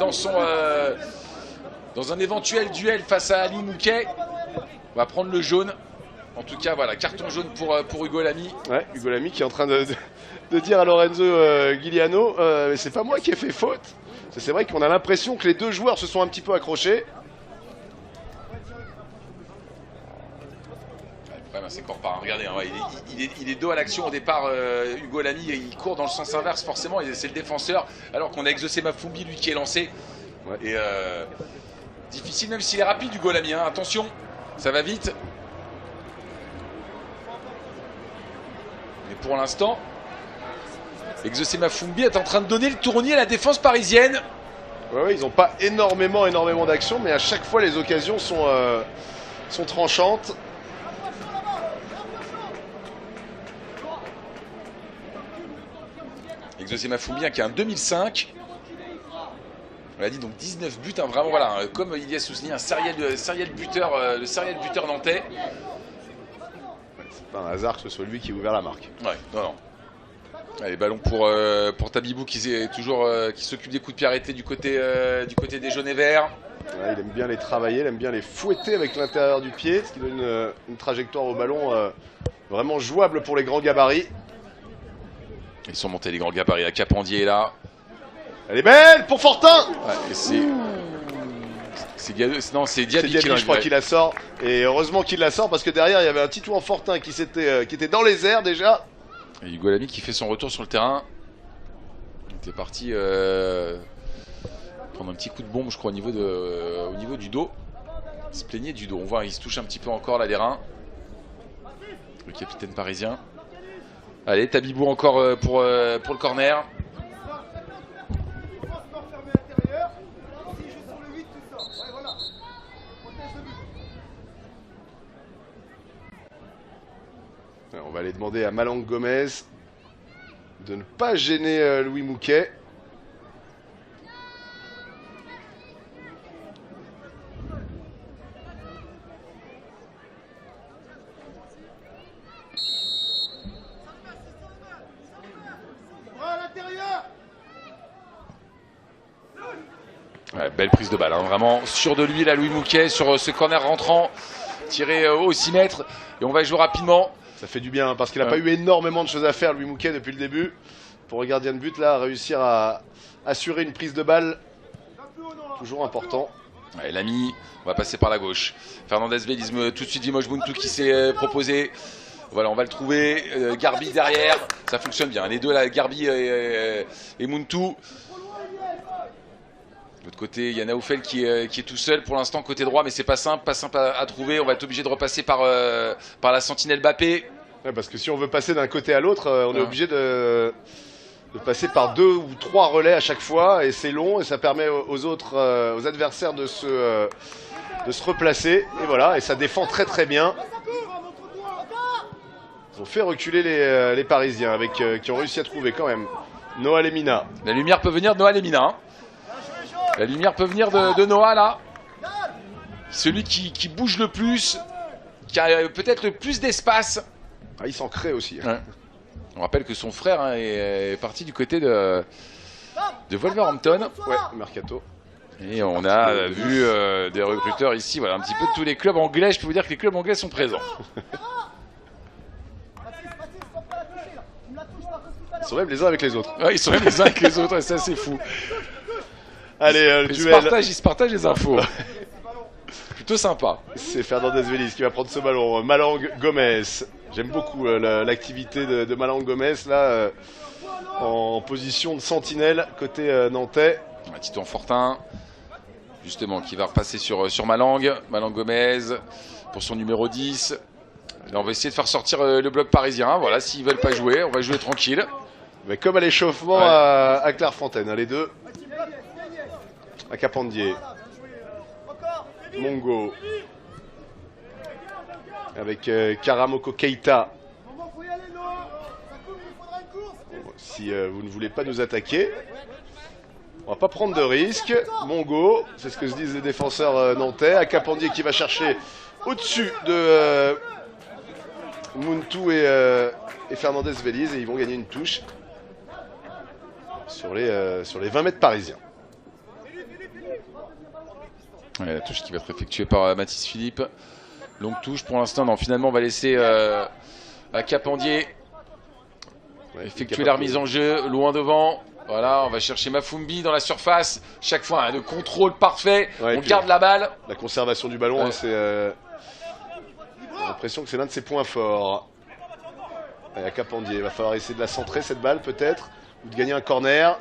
dans un éventuel duel face à Ali Mouquet. On va prendre le jaune. En tout cas, voilà, carton jaune pour Hugo Lamy. Ouais, Hugo Lamy qui est en train de dire à Lorenzo Giuliano, c'est pas moi qui ai fait faute. C'est vrai qu'on a l'impression que les deux joueurs se sont un petit peu accrochés. Le problème, c'est qu'on repart. Regardez, hein, il est dos à l'action au départ. Hugo Lamy, il court dans le sens inverse forcément. C'est le défenseur. Alors qu'on a exaucé Mafumbi, lui qui est lancé. Ouais. Et difficile, même s'il est rapide, Hugo Lamy. Hein. Attention, ça va vite. Mais pour l'instant, Exaucé Mafumbi est en train de donner le tournis à la défense parisienne. Ouais, ils n'ont pas énormément d'action, mais à chaque fois les occasions sont tranchantes. Exaucé Mafumbi qui a un 2005. On l'a dit, donc 19 buts, hein, vraiment voilà, comme Ilyes Ousni, un serial buteur, le serial buteur nantais. C'est pas un hasard que ce soit lui qui a ouvert la marque. Ouais, non. Allez, ballon pour Tabibou qui s'occupe des coups de pied arrêtés du côté des jaunes et verts. Ouais, il aime bien les travailler, il aime bien les fouetter avec l'intérieur du pied, ce qui donne une trajectoire au ballon vraiment jouable pour les grands gabarits. Ils sont montés les grands gabarits, la Capandier est là. Elle est belle pour Fortin. Ouais, c'est Diaby je crois qu'il la sort. Et heureusement qu'il la sort parce que derrière il y avait un Titouan Fortin qui était dans les airs déjà. Et Hugo Lamy qui fait son retour sur le terrain. Il était parti prendre un petit coup de bombe, je crois, au niveau du dos. Il se plaignait du dos. On voit, il se touche un petit peu encore là les reins. Le capitaine parisien. Allez, Tabibou encore pour le corner. On va aller demander à Malang Gomez de ne pas gêner Louis Mouquet. Ouais, belle prise de balle, hein, vraiment sûr de lui là, Louis Mouquet sur ce corner rentrant, tiré au 6 mètres. Et on va jouer rapidement. Ça fait du bien hein, parce qu'il n'a pas eu énormément de choses à faire, Louis Mouquet, depuis le début. Pour le gardien de but, là, réussir à assurer une prise de balle, toujours important. Ouais, Lamy, on va passer par la gauche. Fernandez Vélisme, tout de suite Vimoch Buntu qui s'est proposé. Voilà, on va le trouver. Garbi derrière, ça fonctionne bien. Les deux là, Garbi et Muntu. De l'autre côté, il y a Naoufel qui est tout seul pour l'instant côté droit, mais c'est pas simple à trouver. On va être obligé de repasser par la sentinelle Mbappé. Ouais, parce que si on veut passer d'un côté à l'autre, on est obligé de passer par 2 ou 3 relais à chaque fois, et c'est long, et ça permet aux adversaires de se replacer, et voilà, et ça défend très très bien. Ils ont fait reculer les Parisiens, qui ont réussi à trouver quand même Noah Lemina. La lumière peut venir de Noah Lemina. Hein. La lumière peut venir de Noah là. Celui qui bouge le plus, qui a peut-être le plus d'espace. Ah, il s'en crée aussi. Ouais. On rappelle que son frère est parti du côté de Wolverhampton. Ouais, Mercato. Et on a vu des recruteurs ici, voilà, un petit peu de tous les clubs anglais. Je peux vous dire que les clubs anglais sont présents. Ils sont même les uns avec les autres. Ouais, ils sont même les uns avec les autres, et ça c'est fou. Allez, le duel. Ils se partagent les infos. Plutôt sympa. C'est Fernandez Vélez qui va prendre ce ballon. Malang Gomez. J'aime beaucoup l'activité de Malang Gomez là, en position de sentinelle côté nantais. Titouan Fortin, justement, qui va repasser sur Malang. Malang Gomez pour son numéro 10. Là, on va essayer de faire sortir le bloc parisien. Voilà, s'ils veulent pas jouer, on va jouer tranquille. Mais comme à l'échauffement à Clairefontaine, hein, les deux. À Capandier. Mongo. Avec Karamoko Keita. Si vous ne voulez pas nous attaquer, on va pas prendre de risques. Mongo, c'est ce que se disent les défenseurs nantais. À Capandier qui va chercher au-dessus de Muntu et Fernandez Vélez, et ils vont gagner une touche sur les 20 mètres parisiens. Ouais, la touche qui va être effectuée par Mathis Philippe. Longue touche pour l'instant. Non, finalement, on va laisser à Capandier effectuer la remise en jeu loin devant. Voilà, on va chercher Mafumbi dans la surface. Chaque fois, hein, le contrôle parfait. Ouais, on garde la balle. La conservation du ballon, hein, c'est j'ai l'impression que c'est l'un de ses points forts. Allez, à Capandier, il va falloir essayer de la centrer cette balle peut-être, ou de gagner un corner.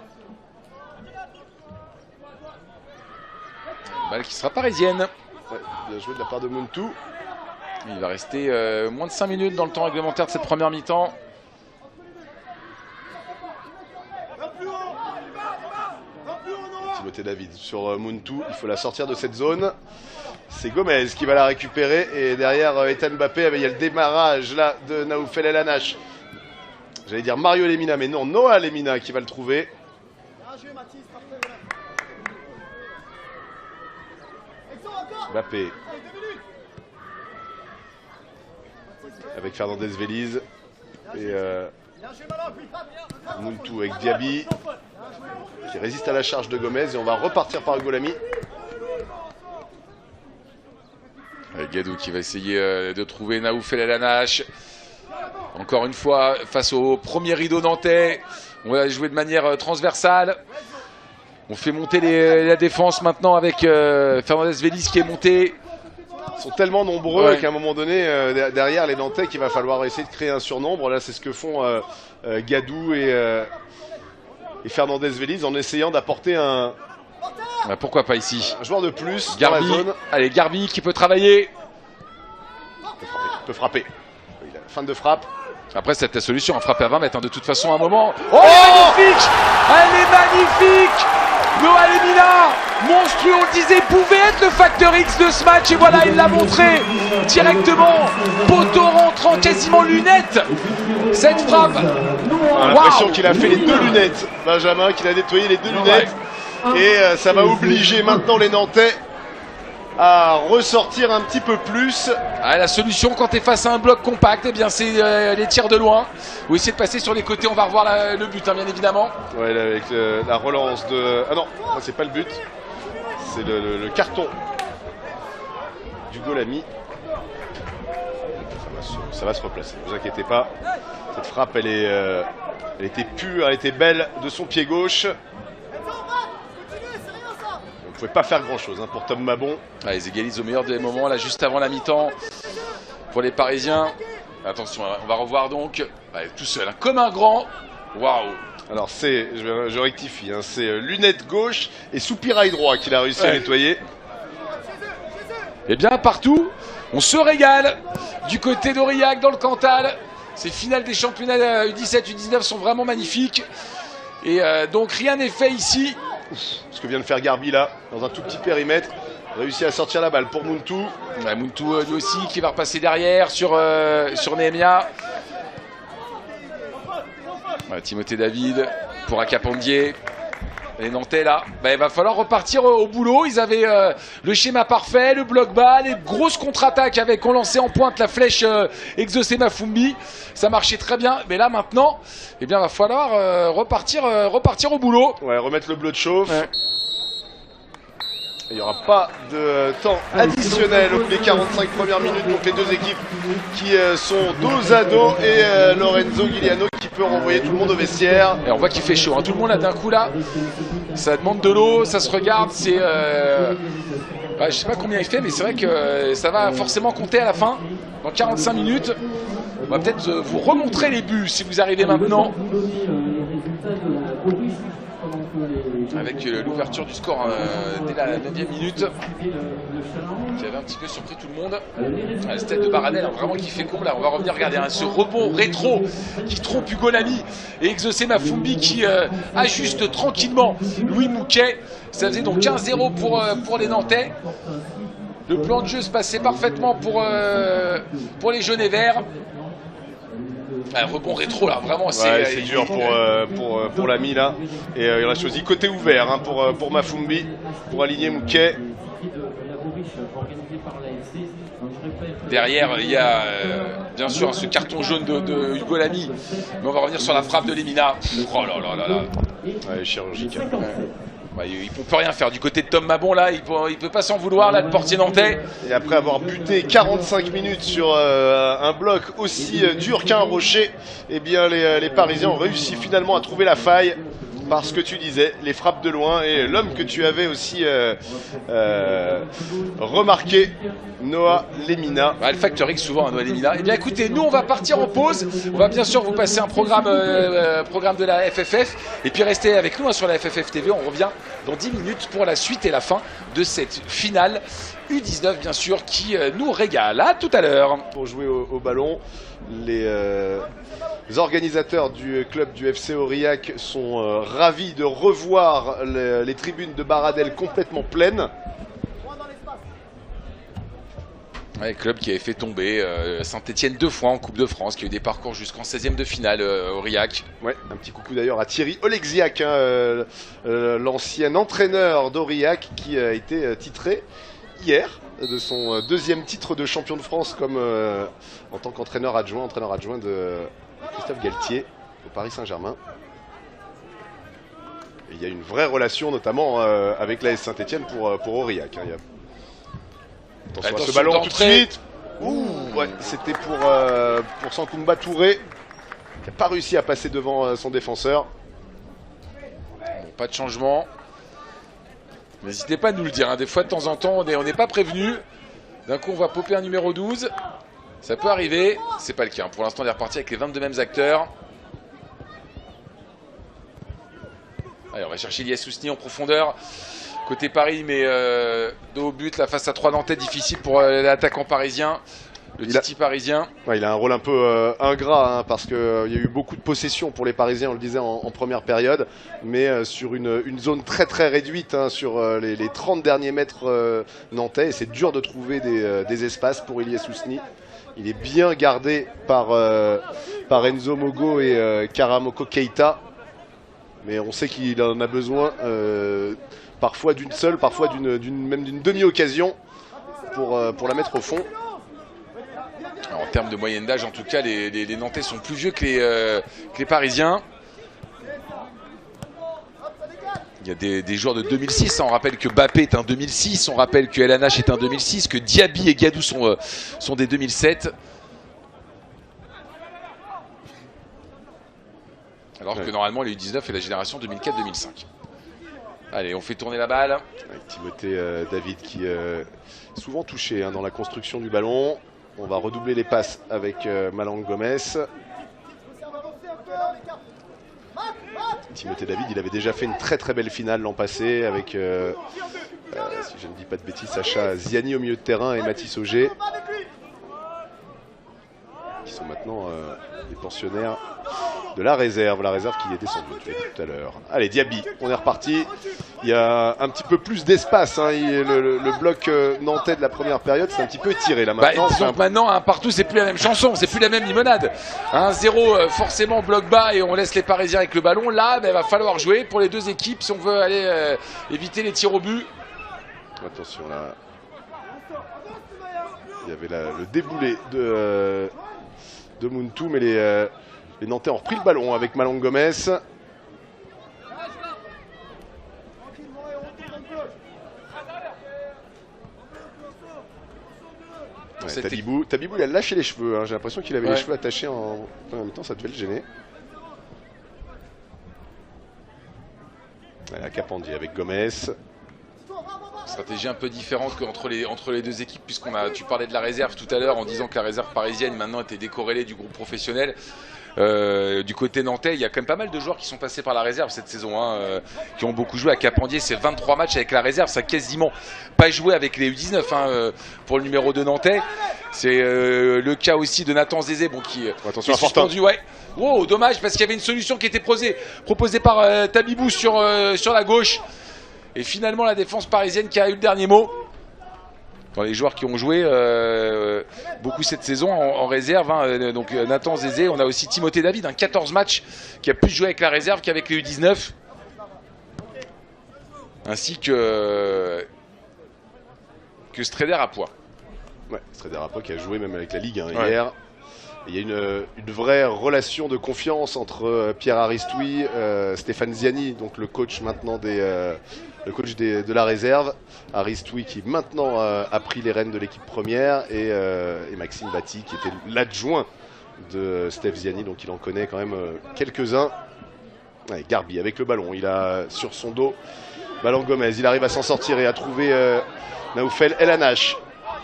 Balle qui sera parisienne. Ouais, bien joué de la part de Muntu. Il va rester moins de 5 minutes dans le temps réglementaire de cette première mi-temps. Timothée David sur Muntu, il faut la sortir de cette zone. C'est Gomez qui va la récupérer, et derrière Ethan Mbappé, il y a le démarrage là de Naoufel El Hanache. J'allais dire Mario Lemina, mais non, Noah Lemina qui va le trouver. Mbappé avec Fernandez Vélez et Muntu avec Diaby qui résiste à la charge de Gomez, et on va repartir par Golami. Gadou qui va essayer de trouver Naoufel El Hanache. Encore une fois, face au premier rideau nantais, on va jouer de manière transversale. On fait monter la défense maintenant avec Fernandez Vélez qui est monté. Ils sont tellement nombreux qu'à un moment donné, derrière les Nantais, qu'il va falloir essayer de créer un surnombre. Là, c'est ce que font Gadou et Fernandez Vélez en essayant d'apporter un... Pourquoi pas ici, un joueur de plus Garbi, dans la zone. Allez, Garbi qui peut travailler. Il peut frapper. Il a fin de frappe. Après, c'est la solution, un frappe à 20 mètres, hein, de toute façon, à un moment. Oh, elle est magnifique! Elle est magnifique! Noah Lemina, monstrueux, on le disait, pouvait être le facteur X de ce match, et voilà, il l'a montré directement. Poteau rentrant, quasiment lunette. Cette frappe. On a l'impression qu'il a fait les 2 lunettes, Benjamin, qu'il a nettoyé les 2 lunettes. Et ça va obliger maintenant les Nantais à ressortir un petit peu plus. Ah, la solution quand tu es face à un bloc compact, eh bien c'est les tirs de loin. Ou essayer de passer sur les côtés, on va revoir le but, hein, bien évidemment. Ouais, là, avec la relance de... Ah non, c'est pas le but. C'est le carton du Golami. Ça va se replacer, ne vous inquiétez pas. Cette frappe, elle était pure, elle était belle de son pied gauche. On ne pouvait pas faire grand chose pour Tom Mabon. Ah, ils égalisent au meilleur des moments, là, juste avant la mi-temps, pour les Parisiens. Attention, on va revoir donc. Allez, tout seul, hein, comme un grand. Waouh! Alors, je rectifie, hein, c'est lunette gauche et soupirail droit qu'il a réussi à nettoyer. Eh bien, partout, on se régale. Du côté d'Aurillac, dans le Cantal, Ces finales des championnats U17, U19 sont vraiment magnifiques. Et donc rien n'est fait ici. Ce que vient de faire Garbi là, dans un tout petit périmètre. Réussi à sortir la balle pour Muntu. Ouais, Muntu lui aussi qui va repasser derrière sur Nehemia. Ouais, Timothée David pour Akapandier. Les Nantais là, il va falloir repartir au boulot. Ils avaient le schéma parfait, le bloc bas, les grosses contre-attaques avec on lançait en pointe la flèche Exaucé Mafumbi. Ça marchait très bien, mais là maintenant, va falloir repartir au boulot. Ouais, remettre le bleu de chauffe. Ouais. Il n'y aura pas de temps additionnel aux 45 premières minutes, donc les deux équipes qui sont dos à dos et Lorenzo Giuliano qui peut renvoyer tout le monde au vestiaire. Et on voit qu'il fait chaud, hein. Tout le monde là d'un coup là, ça demande de l'eau, ça se regarde, c'est... je sais pas combien il fait, mais c'est vrai que ça va forcément compter à la fin, dans 45 minutes. On va peut-être vous remontrer les buts si vous arrivez maintenant. Avec l'ouverture du score dès la 9e minute, qui avait un petit peu surpris tout le monde. La tête de Baradel, hein, vraiment qui fait con. Là, on va revenir regarder ce rebond rétro qui trompe Hugo Lamy et Exaucé Mafumbi qui ajuste tranquillement Louis Mouquet. Ça faisait donc 15-0 pour les Nantais. Le plan de jeu se passait parfaitement pour les jaunes et verts. Un rebond rétro là, vraiment c'est dur pour l'ami là. Et il a choisi côté ouvert hein, pour Mafumbi, pour aligner Mouquet. Derrière il y a bien sûr ce carton jaune de Hugo Lamy. Mais on va revenir sur la frappe de Lemina. Oh là là là là. Ouais, chirurgical. Il ne peut rien faire du côté de Tom Mabon là, il peut pas s'en vouloir là, le portier nantais. Et après avoir buté 45 minutes sur un bloc aussi dur qu'un rocher, les Parisiens ont réussi finalement à trouver la faille. Parce que tu disais, les frappes de loin et l'homme que tu avais aussi remarqué, Noah Lemina. Le Factor X souvent, Noah Lemina. Écoutez, nous on va partir en pause. On va bien sûr vous passer un programme de la FFF. Et puis restez avec nous sur la FFF TV. On revient dans 10 minutes pour la suite et la fin de cette finale U19 bien sûr qui nous régale. À tout à l'heure. Pour jouer au ballon, les organisateurs du club du FC Aurillac sont ravis de revoir les tribunes de Baradel complètement pleines. Ouais, club qui avait fait tomber Saint-Etienne 2 fois en Coupe de France, qui a eu des parcours jusqu'en 16e de finale Aurillac. Ouais, un petit coucou d'ailleurs à Thierry Olexiac, hein, l'ancien entraîneur d'Aurillac qui a été titré hier de son deuxième titre de champion de France comme en tant qu'entraîneur adjoint de Christophe Galtier au Paris Saint-Germain. Il y a une vraie relation notamment avec l'AS Saint-Etienne pour Aurillac. Hein. Attention à ce ballon tout de suite. Ouais, c'était pour Sankoumba Touré qui n'a pas réussi à passer devant son défenseur. Bon, pas de changement. N'hésitez pas à nous le dire, hein. Des fois de temps en temps on n'est pas prévenu. D'un coup on va popper un numéro 12. Ça peut arriver, c'est pas le cas. Pour l'instant on est reparti avec les 22 mêmes acteurs. Allez, on va chercher Ilyes Sousni en profondeur. Côté Paris, mais dos au but, là face à 3 Nantais, difficile pour l'attaquant parisien. Le Titi parisien. Ouais, il a un rôle un peu ingrat, hein, parce qu'il y a eu beaucoup de possession pour les Parisiens, on le disait en première période, mais sur une zone très très réduite, hein, sur les 30 derniers mètres nantais, et c'est dur de trouver des espaces pour Ilyes Sousni. Il est bien gardé par Enzo Mogo et Karamoko Keita, mais on sait qu'il en a besoin parfois d'une seule, parfois même d'une demi-occasion pour la mettre au fond. Alors, en termes de moyenne d'âge, en tout cas, les Nantais sont plus vieux que les Parisiens. Il y a des joueurs de 2006, hein. On rappelle que Bappé est un 2006, on rappelle que LNH est un 2006, que Diaby et Gadou sont des 2007. Alors que normalement les U19 est la génération 2004-2005. Allez, on fait tourner la balle. Avec Timothée David qui est souvent touché, hein, dans la construction du ballon. On va redoubler les passes avec Malang Gomez. Timothée David, il avait déjà fait une très très belle finale l'an passé avec, si je ne dis pas de bêtises, Sacha Ziani au milieu de terrain et Mathis Auger, qui sont maintenant les pensionnaires de la réserve qui est descendue tout à l'heure. Allez, Diaby, on est reparti. Il y a un petit peu plus d'espace. Hein. Le bloc nantais de la première période, c'est un petit peu étiré là maintenant. Donc maintenant, un partout, c'est plus la même chanson, c'est plus la même limonade. 1-0, forcément bloc bas et on laisse les Parisiens avec le ballon. Là, il va falloir jouer pour les deux équipes si on veut aller éviter les tirs au but. Attention là. Il y avait le déboulé de Muntu, mais les Nantais ont repris le ballon avec Malong Gomez. Ouais, Tabibou, il a lâché les cheveux. Hein. J'ai l'impression qu'il avait les cheveux attachés en même temps, ça devait le gêner. Voilà, Capandi avec Gomez. Stratégie un peu différente qu'entre les deux équipes, tu parlais de la réserve tout à l'heure en disant que la réserve parisienne maintenant était décorrélée du groupe professionnel. Du côté nantais, il y a quand même pas mal de joueurs qui sont passés par la réserve cette saison, hein, qui ont beaucoup joué à Capendier. C'est 23 matchs avec la réserve, ça a quasiment pas joué avec les U19 hein, pour le numéro 2 nantais. C'est le cas aussi de Nathan Zézé, qui attention, est suspendu. Ouais. Wow, dommage parce qu'il y avait une solution qui était proposée par Tabibou sur la gauche. Et finalement, la défense parisienne qui a eu le dernier mot. Dans les joueurs qui ont joué beaucoup cette saison en réserve, hein, donc Nathan Zézé, on a aussi Timothée David, 14 matchs, qui a plus joué avec la réserve qu'avec les U19. Ainsi que Strader à Poix. Ouais, Strader à Poix qui a joué même avec la Ligue hier. Il y a une vraie relation de confiance entre Pierre Aristoui, Stéphane Ziani, donc le coach maintenant le coach de la réserve, Aristoui qui maintenant a pris les rênes de l'équipe première et Maxime Batti qui était l'adjoint de Steph Ziani, donc il en connaît quand même quelques-uns. Ouais, Garbi avec le ballon, il a sur son dos Malong Gomez, il arrive à s'en sortir et à trouver Naoufel El Anache.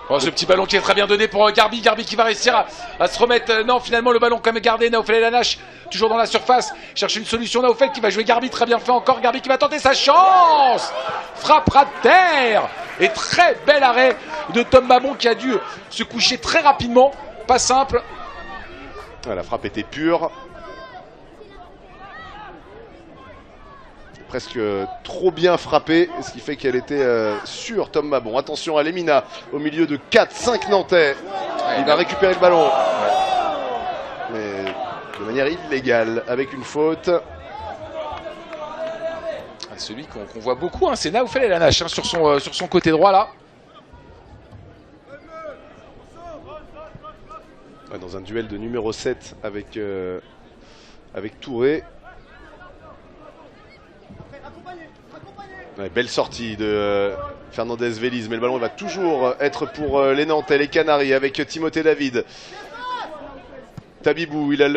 Oh, ce petit ballon qui est très bien donné pour Garbi qui va réussir à se remettre. Non, finalement le ballon quand même gardé. Naoufel El Anache toujours dans la surface, cherche une solution. Naoufel qui va jouer Garbi, très bien fait encore. Garbi qui va tenter sa chance, frappera de terre et très bel arrêt de Tom Babon qui a dû se coucher très rapidement, pas simple. La frappe était pure. Presque trop bien frappée, ce qui fait qu'elle était sur Tom Babon. Attention à Lemina au milieu de 4-5 Nantais. Il va récupérer le ballon. Mais de manière illégale, avec une faute. Celui qu'on voit beaucoup, hein, c'est Naoufel El Anache sur son côté droit là. Dans un duel de numéro 7 avec Touré. Ouais, belle sortie de Fernandez Vélez, mais le ballon va toujours être pour les Nantais, les Canaries, avec Timothée David. Tabibou, il a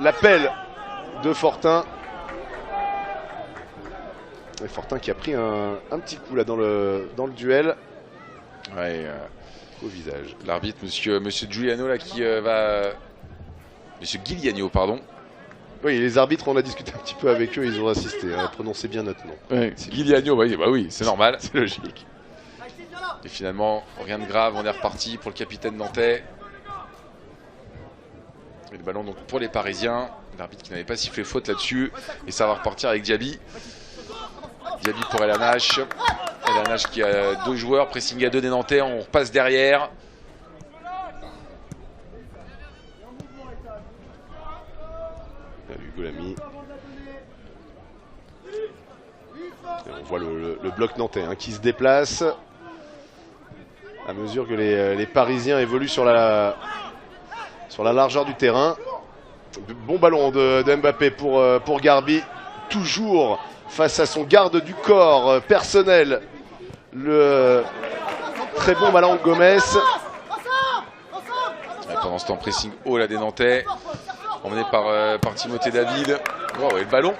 l'appel de Fortin. Et Fortin qui a pris un petit coup là dans le duel. Ouais, au visage. L'arbitre, monsieur Giuliano, là, qui va... Monsieur Giuliano, pardon. Oui, les arbitres, on a discuté un petit peu avec eux, ils ont assisté. Prononcez bien notre nom. Ouais, Giuliano, oui, c'est normal. C'est logique. Et finalement, rien de grave, on est reparti pour le capitaine nantais. Et le ballon donc pour les Parisiens. L'arbitre qui n'avait pas sifflé faute là-dessus. Et ça va repartir avec Diaby. Diaby pour El Anache. El Anache qui a deux joueurs, pressing à deux des Nantais, on repasse derrière. Hugo Lamy. Et on voit le bloc nantais qui se déplace à mesure que les Parisiens évoluent sur la largeur du terrain. Bon ballon de Mbappé pour Garbi, toujours face à son garde du corps personnel, le très bon Malong Gomez. Pendant ce temps, pressing haut là des Nantais, emmené par Timothée David. Wow, et le ballon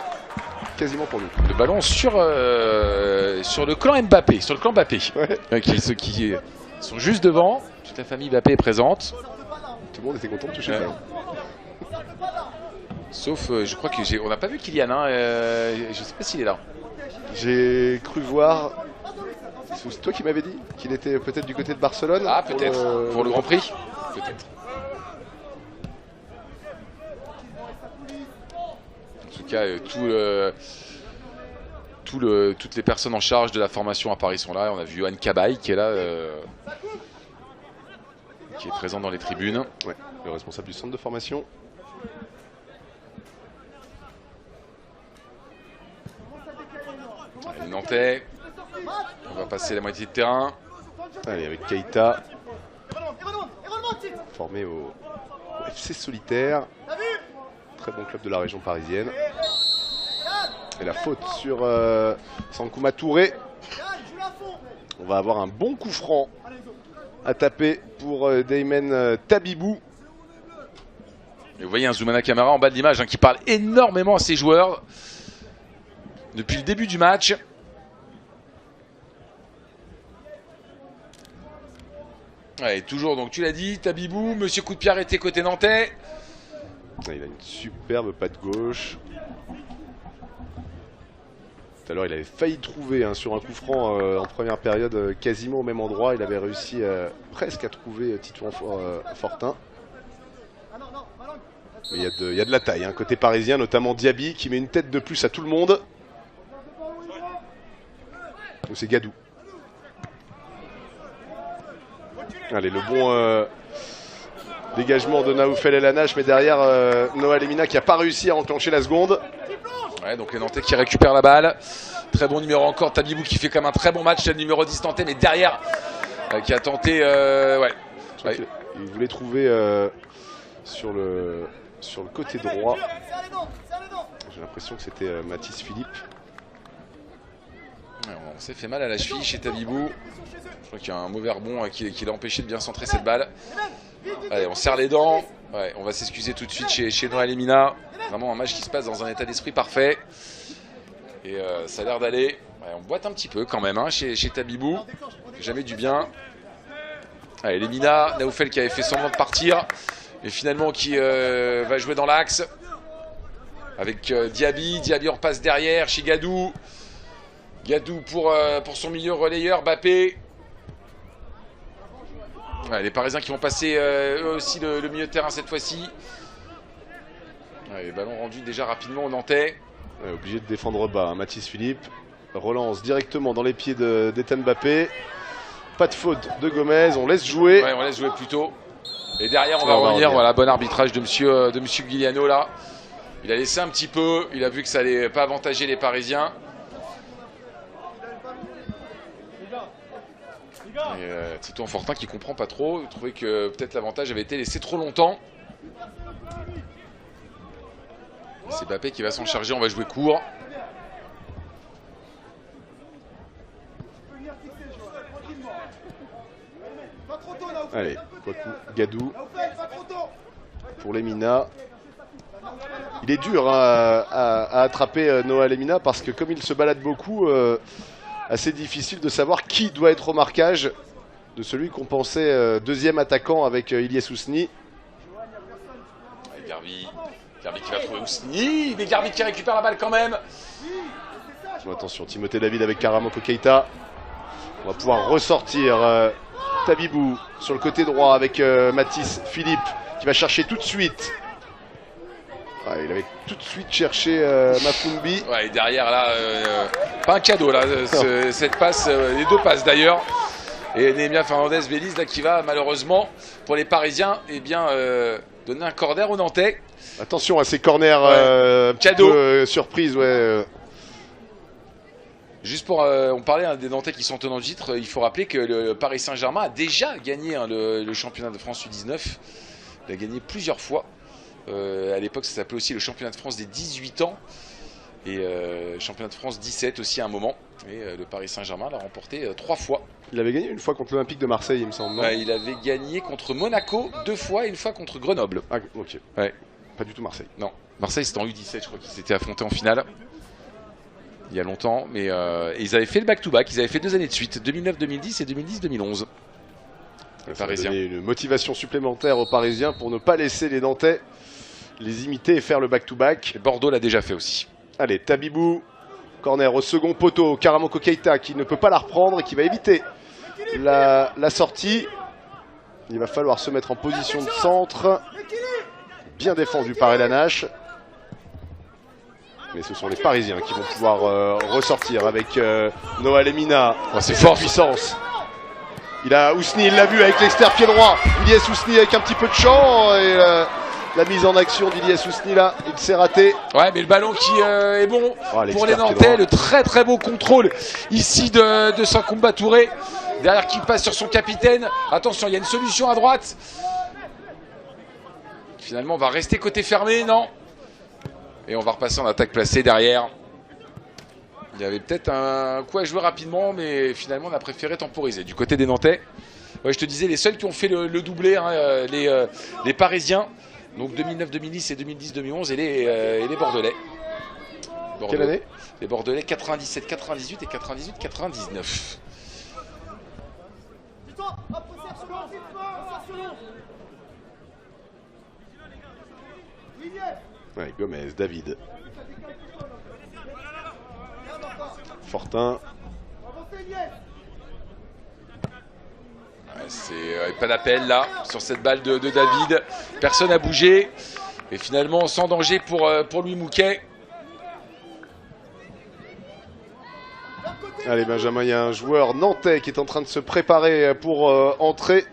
quasiment pour lui. Le ballon sur le clan Mbappé, sur le clan Mbappé. Ouais. Ceux qui sont juste devant, toute la famille Mbappé est présente. Tout le monde était content de toucher le ballon. Sauf, je crois qu'on n'a pas vu Kylian, je ne sais pas s'il est là. J'ai cru voir, c'est toi qui m'avais dit qu'il était peut-être du côté de Barcelone. Ah, peut-être, pour le Grand Prix. Peut-être. cas, toutes les personnes en charge de la formation à Paris sont là. On a vu Johan Cabaye qui est là, qui est présent dans les tribunes. Ouais, le responsable du centre de formation. Les Nantais, on va passer la moitié de terrain. Allez, avec Keita, formé au FC Solitaire, très bon club de la région parisienne. Et la faute sur Sankouma Touré. On va avoir un bon coup franc à taper pour Damien Tabibou. Et vous voyez un Zoumana Camara en bas de l'image qui parle énormément à ses joueurs depuis le début du match. Ouais, toujours, donc tu l'as dit, Tabibou, monsieur coup de pied arrêté côté nantais. Il a une superbe patte gauche. Tout à l'heure, il avait failli trouver sur un coup franc en première période, quasiment au même endroit. Il avait réussi presque à trouver Titouan Fortin. Mais il y a de la taille, côté parisien, notamment Diaby qui met une tête de plus à tout le monde. C'est Gadou. Allez, le bon dégagement de Naoufel El Anache, mais derrière Noah Lemina qui n'a pas réussi à enclencher la seconde. Ouais, donc les Nantais qui récupèrent la balle. Très bon numéro encore, Tabibou qui fait comme un très bon match, le numéro 10 nantais, mais derrière qui a tenté. Ouais. Il voulait trouver sur le côté droit. J'ai l'impression que c'était Mathis Philippe. Ouais, on s'est fait mal à la cheville chez Tabibou. Je crois qu'il y a un mauvais rebond qui l'a empêché de bien centrer cette balle. Allez, on serre les dents. Ouais, on va s'excuser tout de suite chez Noah Lemina. Vraiment un match qui se passe dans un état d'esprit parfait. Et ça a l'air d'aller. Ouais, on boite un petit peu quand même chez Tabibou. Jamais du bien. Allez, Lemina, Naoufel qui avait fait semblant de partir. Et finalement qui va jouer dans l'axe. Avec Diaby. Diaby en passe derrière chez Gadou. Gadou pour son milieu relayeur. Bappé. Ouais, les Parisiens qui vont passer eux aussi le milieu de terrain cette fois-ci. Ouais, ballon rendu déjà rapidement au Nantais. Ouais, obligé de défendre bas. Mathis Philippe relance directement dans les pieds d'Ethan Bappé. Pas de faute de Gomez. On laisse jouer. Ouais, on laisse jouer plutôt. Et derrière, on va revenir. Voilà, bon arbitrage de monsieur Guiliano là. Il a laissé un petit peu. Il a vu que ça allait pas avantager les Parisiens. Et Titouan Fortin qui comprend pas trop, il trouvait que peut-être l'avantage avait été laissé trop longtemps. C'est Bappé qui va s'en charger, on va jouer court. Allez, Gadou pour Lemina. Il est dur à attraper Noah Lemina parce que comme il se balade beaucoup, assez difficile de savoir qui doit être au marquage de celui qu'on pensait deuxième attaquant avec Ilyes Ousni. Garbi qui va trouver Ousni, mais Garbi qui récupère la balle quand même. Attention, Timothée David avec Karamoko Keita. On va pouvoir ressortir Tabibou sur le côté droit avec Mathis Philippe qui va chercher tout de suite. Ouais, il avait tout de suite cherché Mafumbi. Ouais, et derrière là, pas un cadeau là, cette passe, les deux passes d'ailleurs. Et Nehemia Fernandez-Véliz là qui va malheureusement pour les Parisiens donner un corner aux Nantais. Attention à ces corners cadeau surprise, ouais. Juste pour, on parlait des Nantais qui sont tenants de titre, il faut rappeler que le Paris Saint-Germain a déjà gagné le championnat de France U19. Il a gagné plusieurs fois. À l'époque, ça s'appelait aussi le championnat de France des 18 ans. Et championnat de France 17 aussi à un moment. Et le Paris Saint-Germain l'a remporté 3 fois. Il avait gagné une fois contre l'Olympique de Marseille, il me semble. Non il avait gagné contre Monaco 2 fois et une fois contre Grenoble. Ah, ok. Ouais. Pas du tout Marseille. Non. Marseille, c'était en U17, je crois qu'ils s'étaient affrontés en finale. Il y a longtemps. Mais ils avaient fait le back-to-back. Ils avaient fait 2 années de suite. 2009-2010 et 2010-2011. Les Parisiens. Ça a donné une motivation supplémentaire aux Parisiens pour ne pas laisser les Nantais les imiter et faire le back-to-back. Et Bordeaux l'a déjà fait aussi. Allez, Tabibou. Corner au second poteau. Karamoko Keita qui ne peut pas la reprendre et qui va éviter la sortie. Il va falloir se mettre en position de centre. Bien défendu par El Anache. Mais ce sont les Parisiens qui vont pouvoir ressortir avec Noah Lemina. Oh, c'est fort, puissance. Il a Ousni, il l'a vu avec l'extérieur pied droit. Ilyes Ousni avec un petit peu de champ. Et la mise en action d'Ilyes Ousni là, il s'est raté. Ouais, mais le ballon qui est bon pour les Nantais. Le très beau contrôle ici de Sankumba Touré. Derrière qui passe sur son capitaine. Attention, il y a une solution à droite. Finalement, on va rester côté fermé, non? Et on va repasser en attaque placée derrière. Il y avait peut-être un coup à jouer rapidement, mais finalement on a préféré temporiser. Du côté des Nantais, ouais, je te disais, les seuls qui ont fait le doublé, hein, les Parisiens. Donc 2009-2010 et 2010-2011 et les Bordelais. Quelle année? Les Bordelais 97-98 et 98-99. Ouais, Gomez, David. Fortin. Ouais, c'est pas d'appel là sur cette balle de David. Personne n'a bougé. Et finalement sans danger pour Louis Mouquet. Allez Benjamin, il y a un joueur nantais qui est en train de se préparer pour entrer.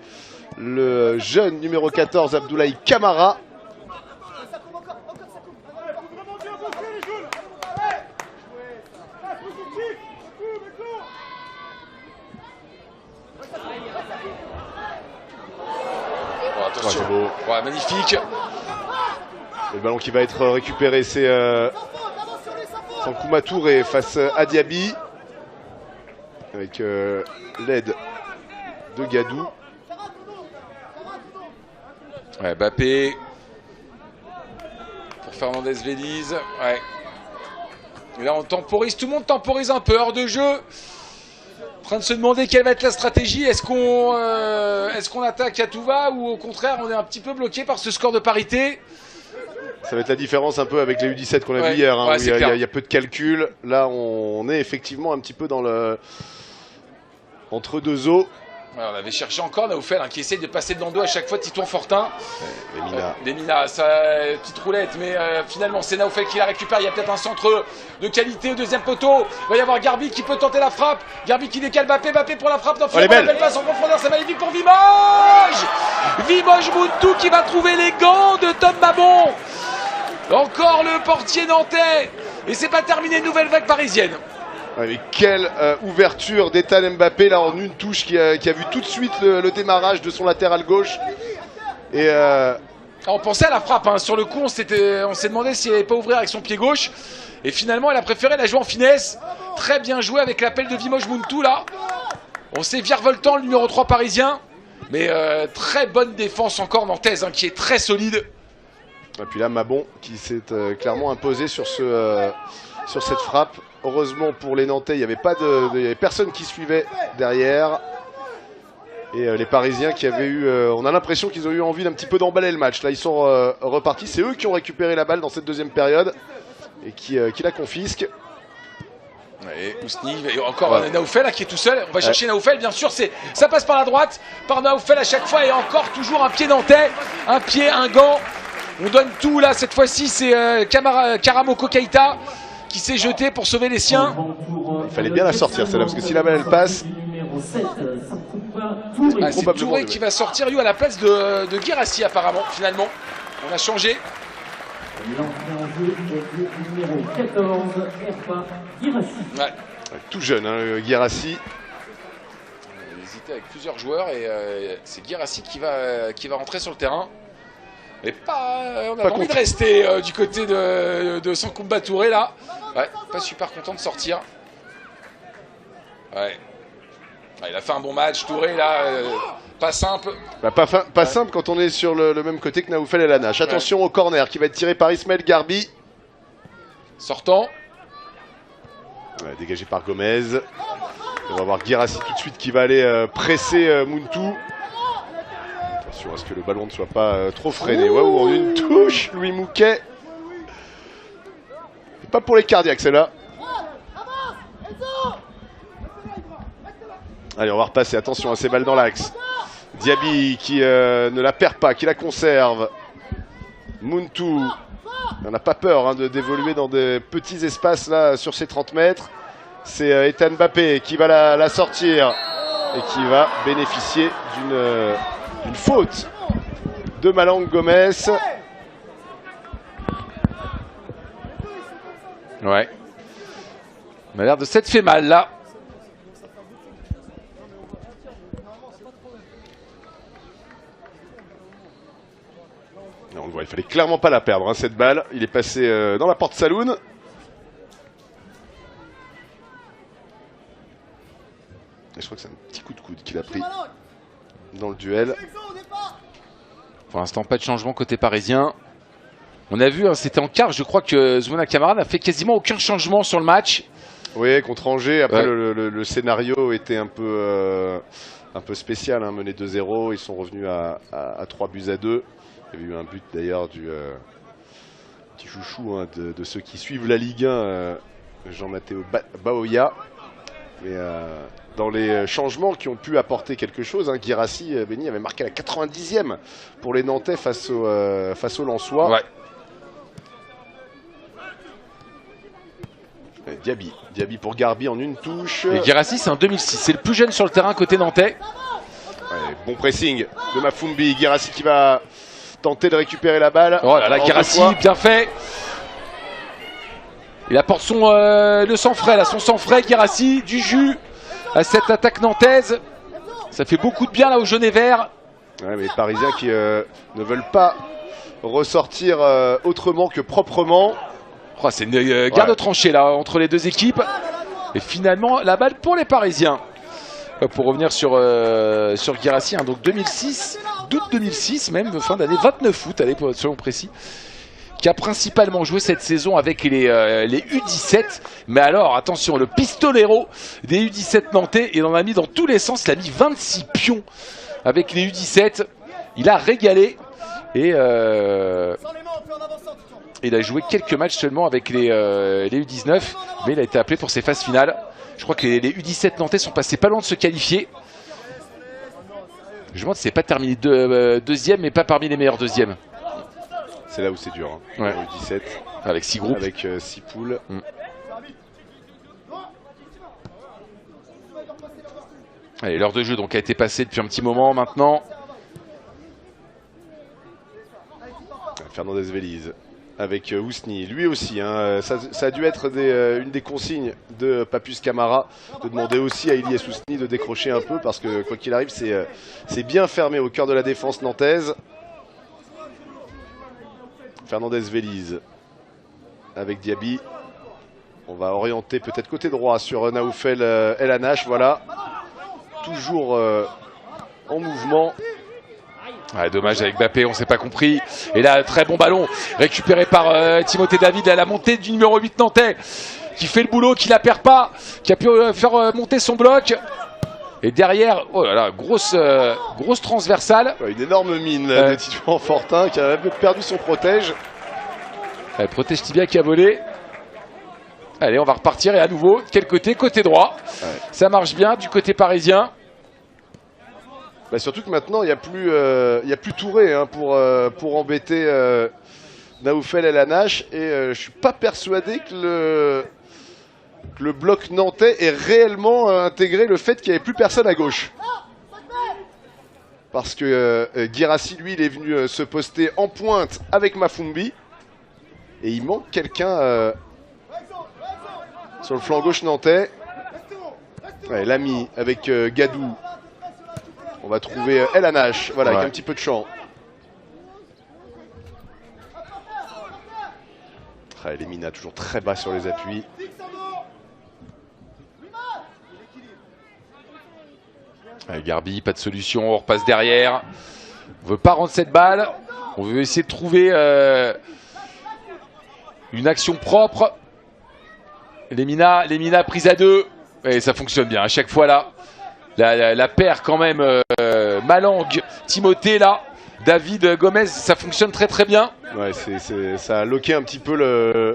Le jeune numéro 14 Abdoulaye Camara. Attention, ouais, magnifique. Le ballon qui va être récupéré, c'est Sankumba Touré face à Diaby. Avec l'aide de Gadou. Ouais, Bappé. Pour Fernandez Véliz. Ouais. Et là on temporise, tout le monde temporise un peu hors de jeu. En train de se demander quelle va être la stratégie. Est-ce qu'on attaque à tout va ou au contraire on est un petit peu bloqué par ce score de parité? Ça va être la différence un peu avec les U17 qu'on a vu hier, hein, ouais, où il y a peu de calculs. Là on est effectivement un petit peu dans le entre deux eaux. Ouais, on avait cherché encore Naoufel, hein, qui essaye de passer dans le dos à chaque fois Titouan Fortin. Lemina, ça, petite roulette, mais finalement c'est Naoufel qui la récupère. Il y a peut-être un centre de qualité au deuxième poteau. Il va y avoir Garbi qui peut tenter la frappe. Garbi qui décale Bappé qui pour la frappe. Elle est belle. Belle passe en profondeur, c'est magnifique pour Vimoge. Vimoge Mountou qui va trouver les gants de Tom Babon. Encore le portier nantais. Et c'est pas terminé, nouvelle vague parisienne. Ouais, mais quelle ouverture d'Ethan Mbappé là en une touche qui a vu tout de suite le démarrage de son latéral gauche. Et on pensait à la frappe, hein. Sur le coup on s'est demandé s'il n'allait pas ouvrir avec son pied gauche. Et finalement elle a préféré la jouer en finesse. Très bien joué avec l'appel de Vimoge Mountou là. On sait virevoltant le numéro 3 parisien. Mais très bonne défense encore nantaise, hein, qui est très solide. Et puis là Mabon qui s'est clairement imposé sur cette frappe. Heureusement pour les Nantais, il n'y avait personne qui suivait derrière. Et les Parisiens qui avaient eu... on a l'impression qu'ils ont eu envie d'un petit peu d'emballer le match. Là, ils sont repartis. C'est eux qui ont récupéré la balle dans cette deuxième période. Et qui la confisquent. Et Ousni, encore Naoufel là, qui est tout seul. On va chercher Naoufel, bien sûr. Ça passe par la droite, par Naoufel à chaque fois. Et encore toujours un pied nantais. Un pied, un gant. On donne tout là. Cette fois-ci, c'est Karamoko Keita qui s'est jeté pour sauver les siens. Il fallait bien la sortir celle-là, parce que si la balle elle passe... c'est Touré qui va sortir lui à la place de Guirassi apparemment, finalement. On a changé. Ouais. Tout jeune, hein, Guirassi. On a hésité avec plusieurs joueurs et c'est Guirassi qui va rentrer sur le terrain. Mais on a envie de rester du côté de Sankumba Touré là. Ouais, pas super content de sortir. Ouais. Il a fait un bon match, Touré là, pas simple. Bah, pas simple quand on est sur le même côté que Naoufel et Lanache. Attention au corner qui va être tiré par Ismaël Garbi. Sortant. Ouais, dégagé par Gomez. On va voir Guirassi tout de suite qui va aller presser Mountou. Attention à ce que le ballon ne soit pas trop freiné. Waouh, en une touche, Louis Mouquet. Pas pour les cardiaques celle-là. Allez, on va repasser. Attention à ces balles dans l'axe. Diaby qui ne la perd pas, qui la conserve. Mountou On n'a pas peur hein, d'évoluer dans des petits espaces là sur ces 30 mètres. C'est Ethan Mbappé qui va la sortir et qui va bénéficier d'une faute de Malang Gomez. Ouais. On a l'air de s'être fait mal là. On le voit, il fallait clairement pas la perdre hein, cette balle. Il est passé dans la porte saloon. Et je crois que c'est un petit coup de coude qu'il a pris dans le duel. Pour l'instant, pas de changement côté parisien. On a vu, hein, c'était en quart, je crois que Zoumana Camara n'a fait quasiment aucun changement sur le match. Oui, contre Angers. Après, ouais. le scénario était un peu spécial. Hein, mené 2-0, ils sont revenus à 3-2. Il y avait eu un but d'ailleurs du petit chouchou hein, de ceux qui suivent la Ligue 1, Jean-Matteo Baoya. Mais dans les changements qui ont pu apporter quelque chose, hein, Guirassy Benny avait marqué à la 90e pour les Nantais face au Lensois. Ouais. Diaby pour Garbi en une touche. Et Guirassy, c'est un 2006, c'est le plus jeune sur le terrain côté nantais. Ouais, bon pressing de Mafumbi. Guirassy qui va tenter de récupérer la balle. Oh là là, Guirassy, bien fait. Il apporte le sang frais, là, son sang frais, Guirassy, du jus à cette attaque nantaise. Ça fait beaucoup de bien là aux jaunes et verts. Ouais, mais les Parisiens qui ne veulent pas ressortir autrement que proprement. Oh, c'est une garde tranchée là entre les deux équipes. Et finalement, la balle pour les Parisiens. Pour revenir sur Guirassy, hein, donc 2006, d'août 2006 même, fin d'année, 29 août, allez, soyons précis, qui a principalement joué cette saison avec les U17. Mais alors, attention, le pistolero des U17 nantais, il en a mis dans tous les sens, il a mis 26 pions avec les U17. Il a régalé et il a joué quelques matchs seulement avec les U19, mais il a été appelé pour ses phases finales. Je crois que les U17 nantais sont passés pas loin de se qualifier. Je me demande si c'est pas terminé deuxième, mais pas parmi les meilleurs deuxièmes. C'est là où c'est dur. Hein. Ouais. U17. Avec 6 groupes. Avec 6 poules. Allez, l'heure de jeu donc a été passée depuis un petit moment maintenant. Fernandez Veliz avec Ousni, lui aussi, hein, ça a dû être une des consignes de Papus Camara, de demander aussi à Ilyes Ousni de décrocher un peu, parce que quoi qu'il arrive, c'est bien fermé au cœur de la défense nantaise. Fernandez Veliz avec Diaby. On va orienter peut-être côté droit sur Naoufel El Anache, voilà. Toujours en mouvement. Ouais, dommage avec Mbappé, on s'est pas compris. Et là, très bon ballon récupéré par Timothée David à la montée du numéro 8 nantais qui fait le boulot, qui la perd pas, qui a pu faire monter son bloc. Et derrière, oh là là, grosse transversale. Ouais, une énorme mine de Titouan Fortin qui a perdu son protège. Allez, protège tibia qui a volé. Allez, on va repartir et à nouveau, quel côté? Côté droit. Ouais. Ça marche bien du côté parisien. Bah surtout que maintenant, il n'y a plus Touré hein, pour embêter Naoufel El Anache. Et je suis pas persuadé que le bloc nantais ait réellement intégré le fait qu'il n'y avait plus personne à gauche. Parce que Guirassy, lui, il est venu se poster en pointe avec Mafumbi. Et il manque quelqu'un sur le flanc gauche nantais. Ouais, Lamy avec Gadou. On va trouver El Anache, voilà, avec un petit peu de champ. Lemina toujours très bas sur les appuis. Allez, Garbi, pas de solution, on repasse derrière. On veut pas rendre cette balle. On veut essayer de trouver une action propre. Lemina prise à deux. Et ça fonctionne bien à chaque fois là. La paire quand même Malang, Timothée là, David Gomez, ça fonctionne très très bien. Ouais, ça a loqué un petit peu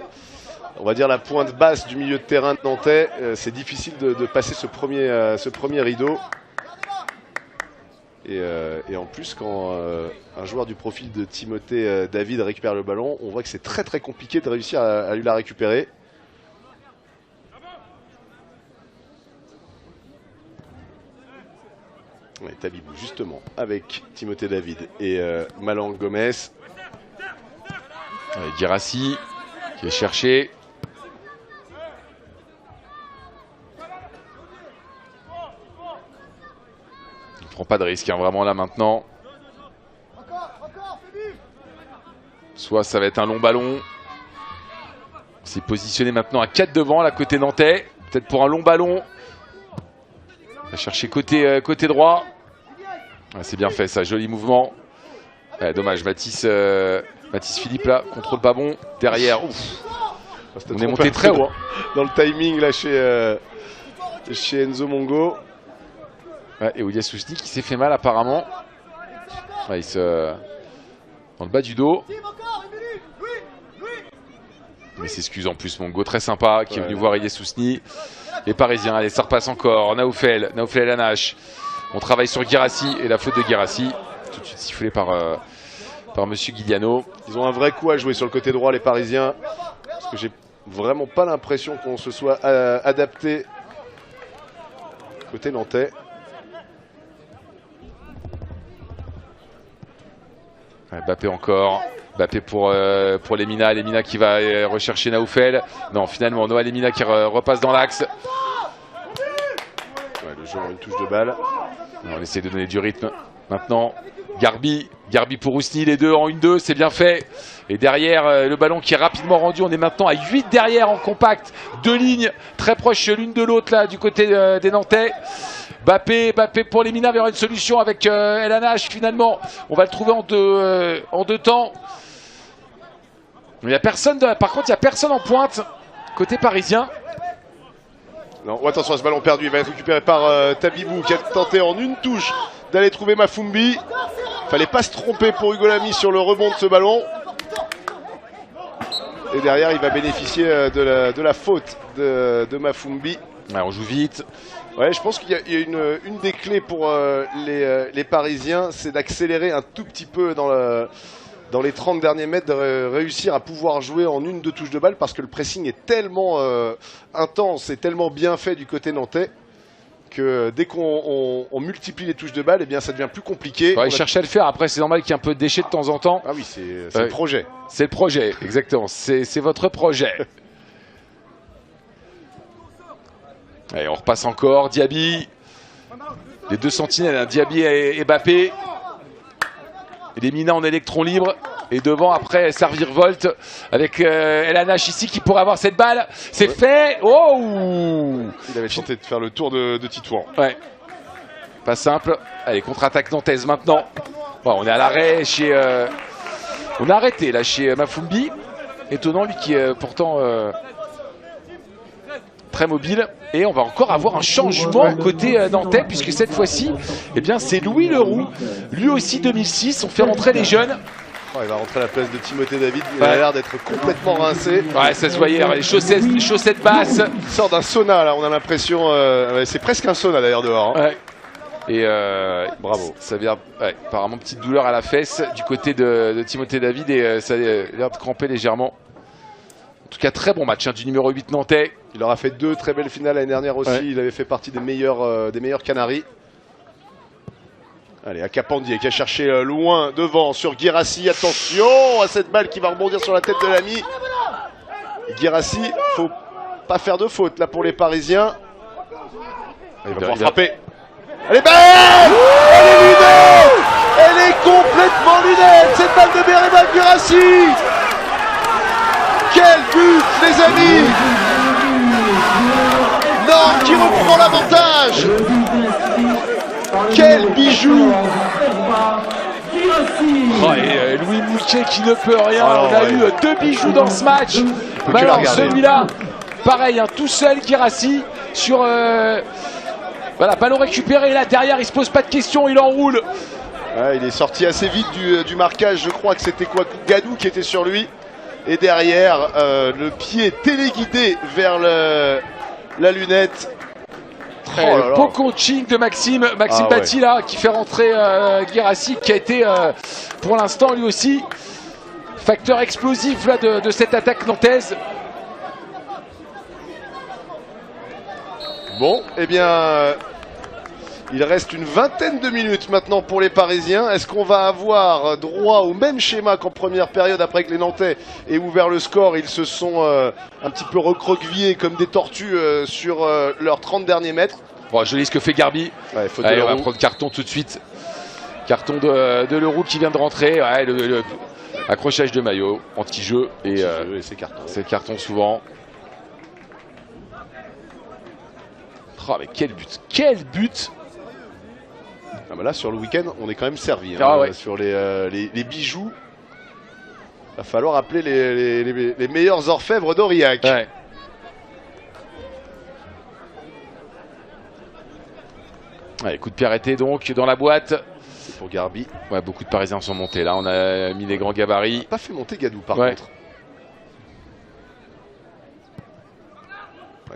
on va dire la pointe basse du milieu de terrain de nantais. C'est difficile de passer ce premier rideau. Et en plus, quand un joueur du profil de Timothée David récupère le ballon, on voit que c'est très très compliqué de réussir à lui la récupérer. Ouais, Tabibou justement avec Timothée David et Malang Gomez. Guirassy qui est cherché. Il ne prend pas de risque hein, vraiment là maintenant. Soit ça va être un long ballon. C'est positionné maintenant à 4 devant, là côté nantais. Peut-être pour un long ballon. On va chercher côté droit. Ouais, c'est bien fait ça, joli mouvement. Ouais, dommage, Mathis Philippe là, contrôle pas bon. Derrière, ouf. On est monté très haut. Hein. Dans le timing là chez Enzo Mongo. Ouais, et William Sousni qui s'est fait mal apparemment. Ouais, dans le bas du dos. Mais s'excuse en plus Mongo, très sympa, qui est venu voir Ilyes Sousni. Les Parisiens, allez ça repasse encore. Naoufel Lanache. On travaille sur Guirassy et la faute de Guirassy. Tout de suite sifflé par Monsieur Guiliano. Ils ont un vrai coup à jouer sur le côté droit les Parisiens. Parce que j'ai vraiment pas l'impression qu'on se soit adapté côté nantais. Ouais, Bappé encore. Bappé pour Lemina. Lemina qui va rechercher Naoufel. Non, finalement, Noah Lemina qui repasse dans l'axe. Ouais, le jeu a une touche de balle. On essaie de donner du rythme. Maintenant, Garbi pour Ousni, les deux en 1-2, c'est bien fait. Et derrière, le ballon qui est rapidement rendu. On est maintenant à 8 derrière en compact. 2 lignes très proches l'une de l'autre là du côté des Nantais. Bappé pour Lemina vers une solution avec El Hannach finalement. On va le trouver en deux temps. Il y a personne par contre, il n'y a personne en pointe côté parisien. Non, oh, attention à ce ballon perdu, il va être récupéré par Tabibou qui a tenté en une touche d'aller trouver Mafumbi. Fallait pas se tromper pour Hugo Lamy sur le rebond de ce ballon. Et derrière, il va bénéficier de la faute de Mafumbi. Ouais, on joue vite. Ouais, je pense qu'il y a une des clés pour les Parisiens, c'est d'accélérer un tout petit peu dans les 30 derniers mètres, de réussir à pouvoir jouer en 1-2 touches de balle parce que le pressing est tellement intense et tellement bien fait du côté nantais que dès qu'on multiplie les touches de balle, eh bien ça devient plus compliqué. Ouais, il cherche à le faire, après c'est normal qu'il y ait un peu de déchets de temps en temps. Ah oui, c'est le projet. C'est le projet, exactement, c'est votre projet. Allez, on repasse encore, Diaby. Les deux sentinelles, hein, Diaby et Bappé. Et les Mina en électron libre. Et devant, après, ça revirevolte avec El Hannach ici qui pourrait avoir cette balle. C'est fait. Oh, il avait tenté de faire le tour de Titouan. Ouais. Pas simple. Allez, contre-attaque nantaise maintenant. Bon, on est à l'arrêt chez... on a arrêté là chez Mafumbi. Étonnant, lui qui est pourtant... très mobile, et on va encore avoir un changement côté nantais puisque cette fois-ci eh bien c'est Louis Leroux, lui aussi 2006. On fait rentrer les jeunes. Oh, il va rentrer à la place de Timothée David, il a l'air d'être complètement rincé. Ouais, ça se voyait, les chaussettes basses. Il sort d'un sauna là, on a l'impression, c'est presque un sauna d'ailleurs dehors. Hein. Ouais. Et bravo. Ça vient apparemment petite douleur à la fesse du côté de Timothée David, et ça a l'air de cramper légèrement. En tout cas, très bon match hein, du numéro 8 nantais. Il aura fait 2 très belles finales l'année dernière aussi. Ouais. Il avait fait partie des meilleurs Canaries. Allez, Akapandier qui a cherché loin devant sur Guirassy. Attention à cette balle qui va rebondir sur la tête de l'ami. Guirassy, faut pas faire de faute là pour les Parisiens. Il va pouvoir frapper. Elle est belle! Elle est lunette! Elle est complètement lunette! Cette balle de Béréba Guirassy! Quel but, les amis! Nantes qui reprend l'avantage! Quel bijou! Oh, et Louis Mouquet qui ne peut rien. On a eu 2 bijoux dans ce match. Mais alors celui-là, pareil, hein, tout seul Guirassy sur voilà, ballon récupéré. Là derrière, il se pose pas de questions, il enroule. Ouais, il est sorti assez vite du marquage. Je crois que c'était quoi, Gadou qui était sur lui. Et derrière, le pied téléguidé vers la lunette. Beau coaching de Maxime Batti là, qui fait rentrer Guérassi, qui a été pour l'instant lui aussi facteur explosif là, de cette attaque nantaise. Bon, eh bien, il reste une vingtaine de minutes maintenant pour les Parisiens. Est-ce qu'on va avoir droit au même schéma qu'en première période après que les Nantais aient ouvert le score? Ils se sont un petit peu recroquevillés comme des tortues sur leurs 30 derniers mètres. Bon, joli ce que fait Garbi. Ouais, allez, on va prendre carton tout de suite. Carton de Leroux qui vient de rentrer. Ouais, le accrochage de maillot, anti-jeu. Et c'est carton. C'est carton souvent. Oh, mais quel but! Quel but! Ah bah là, sur le week-end, on est quand même servi. Sur les bijoux, il va falloir appeler les meilleurs orfèvres d'Aurillac. Ouais. Allez, coup de pied arrêté donc dans la boîte. C'est pour Garbi. Ouais, beaucoup de Parisiens sont montés là. On a mis les grands gabarits. On n'a pas fait monter Gadou par contre.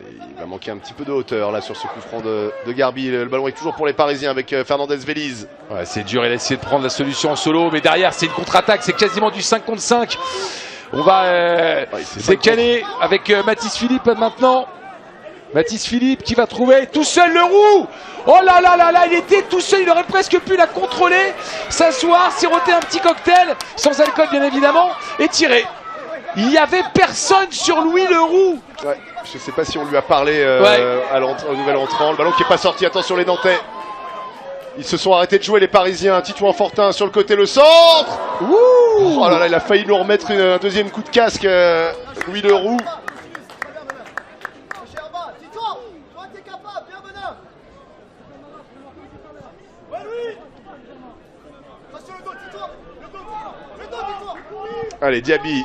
Il va manquer un petit peu de hauteur là sur ce coup franc de Garbi. Le ballon est toujours pour les Parisiens avec Fernandez-Véliz. Ouais, c'est dur, il a essayé de prendre la solution en solo, mais derrière c'est une contre-attaque, c'est quasiment du 5 contre 5. On va décaler avec Mathis Philippe maintenant. Mathis Philippe qui va trouver tout seul Leroux. Oh là là là là, il était tout seul, il aurait presque pu la contrôler, s'asseoir, siroter un petit cocktail, sans alcool bien évidemment, et tirer. Il n'y avait personne sur Louis Leroux. Ouais, je ne sais pas si on lui a parlé au nouvel entrant. Le ballon qui n'est pas sorti, attention les Nantais. Ils se sont arrêtés de jouer les Parisiens. Titouan Fortin sur le côté, le centre. Ouh. Oh là là, il a failli nous remettre un deuxième coup de casque, Louis Leroux. Allez, Diaby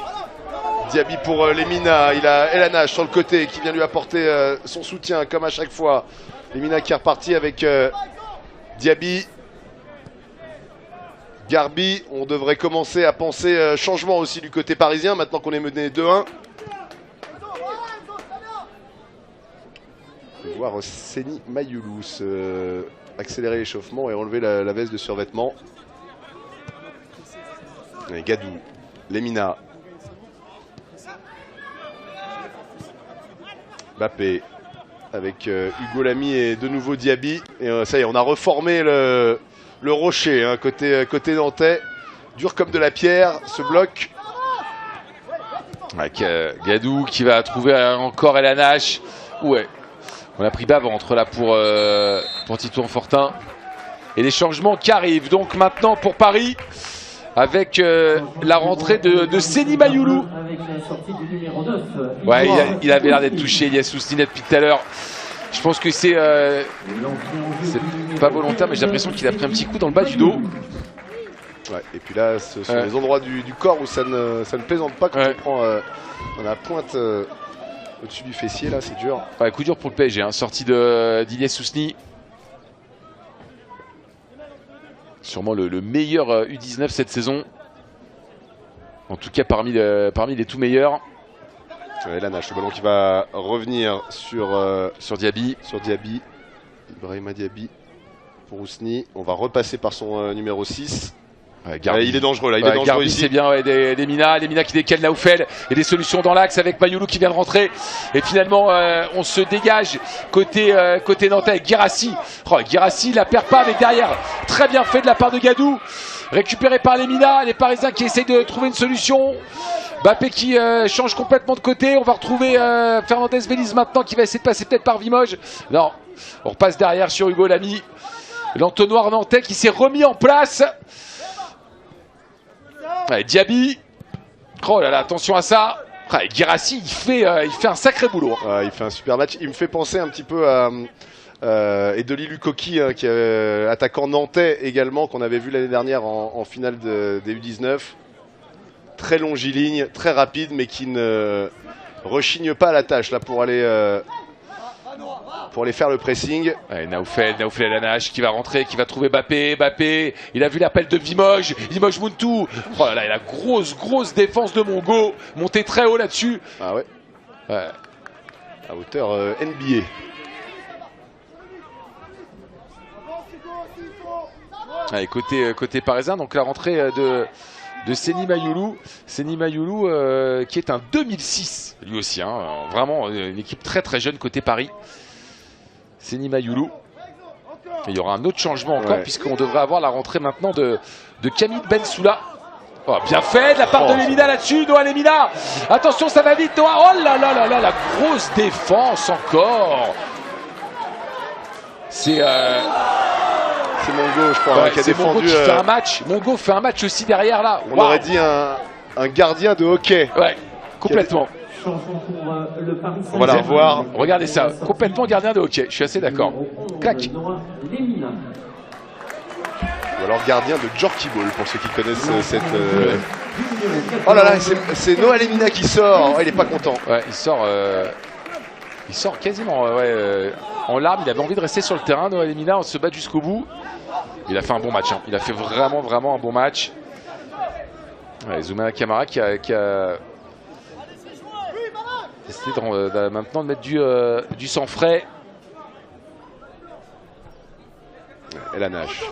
pour Lemina, il a Elanache sur le côté qui vient lui apporter son soutien comme à chaque fois. Lemina qui est reparti avec Diaby. Garbi, on devrait commencer à penser changement aussi du côté parisien maintenant qu'on est mené 2-1. On va voir Seni Mayoulous accélérer l'échauffement et enlever la veste de survêtement. Et Gadou, Lemina. Mbappé avec Hugo Lamy et de nouveau Diaby. Et ça y est, on a reformé le rocher, hein, côté nantais. Dur comme de la pierre, ce bloc. Avec Gadou qui va trouver encore Elanache. Ouais, on a pris bas-ventre là pour Titouan Fortin. Et les changements qui arrivent donc maintenant pour Paris. Avec la rentrée de Seni Mayoulou. Ouais, il avait l'air d'être touché, il y a Soustine depuis tout à l'heure. Je pense que c'est pas volontaire, mais j'ai l'impression qu'il a pris un petit coup dans le bas du dos. Ouais, et puis là, ce sont les endroits du corps où ça ne plaisante pas quand on prend la pointe au-dessus du fessier, là, c'est dur. Ouais, coup dur pour le PSG, hein, sortie d'Iliès Sousni. Sûrement le meilleur U19 cette saison. En tout cas parmi les tout meilleurs. Elanache, le ballon qui va revenir sur Diaby. Ibrahima Diaby pour Ousni. On va repasser par son numéro 6. Ouais, il est dangereux là, il est dangereux Garbi, ici. C'est bien, Lemina qui décale Naoufel et des solutions dans l'axe avec Mayoulou qui vient de rentrer. Et finalement, on se dégage côté nantais avec Guérassi. Oh, Guérassi, il la perd pas, mais derrière, très bien fait de la part de Gadou. Récupéré par Lemina, les Parisiens qui essayent de trouver une solution. Mbappé qui change complètement de côté. On va retrouver Fernandez-Véliz maintenant qui va essayer de passer peut-être par Vimoge. Non, on repasse derrière sur Hugo Lamy. L'entonnoir nantais qui s'est remis en place. Allez, Diaby. Oh là là, attention à ça. Allez, Guérassi, il fait un sacré boulot. Il fait un super match. Il me fait penser un petit peu à Edoli Lukoki, qui est attaquant nantais également, qu'on avait vu l'année dernière en finale des U19. Très longiligne, très rapide, mais qui ne rechigne pas à la tâche là, pour aller faire le pressing. Ouais, Naoufel Elanache qui va rentrer, qui va trouver Mbappé. Il a vu l'appel de Vimoge Muntu. Oh là là, il a grosse défense de Mongo, monté très haut là-dessus. Ah ouais. À hauteur NBA. Allez, côté parisien, donc la rentrée de Seny Mayulu. Seny Mayulu qui est un 2006 lui aussi, hein, vraiment une équipe très très jeune côté Paris. Seny Mayulu. Et il y aura un autre changement encore puisqu'on devrait avoir la rentrée maintenant de Camille Bensoula. Oh, bien fait de la part de Lemina là-dessus, Noah Lemina. Attention, ça va vite, Noah. Oh là là là là, la grosse défense encore. C'est Mongo, je crois, qui a défendu. Mongo qui fait un match. Mongo fait un match aussi derrière là. On aurait dit un gardien de hockey. Ouais, complètement. On va la revoir. Regardez ça, complètement gardien de hockey. Je suis assez d'accord. Clac. Ou alors gardien de Jorky Ball, pour ceux qui connaissent cette... Oh là là, c'est Noah Lemina qui sort. Oh, il est pas content. Ouais, il sort quasiment en larmes. Il avait envie de rester sur le terrain, Noah Lemina, on se bat jusqu'au bout. Il a fait un bon match. Hein. Il a fait vraiment un bon match. Ouais, Zoumana Camara qui a décidé maintenant de mettre du sang frais. Et la nage.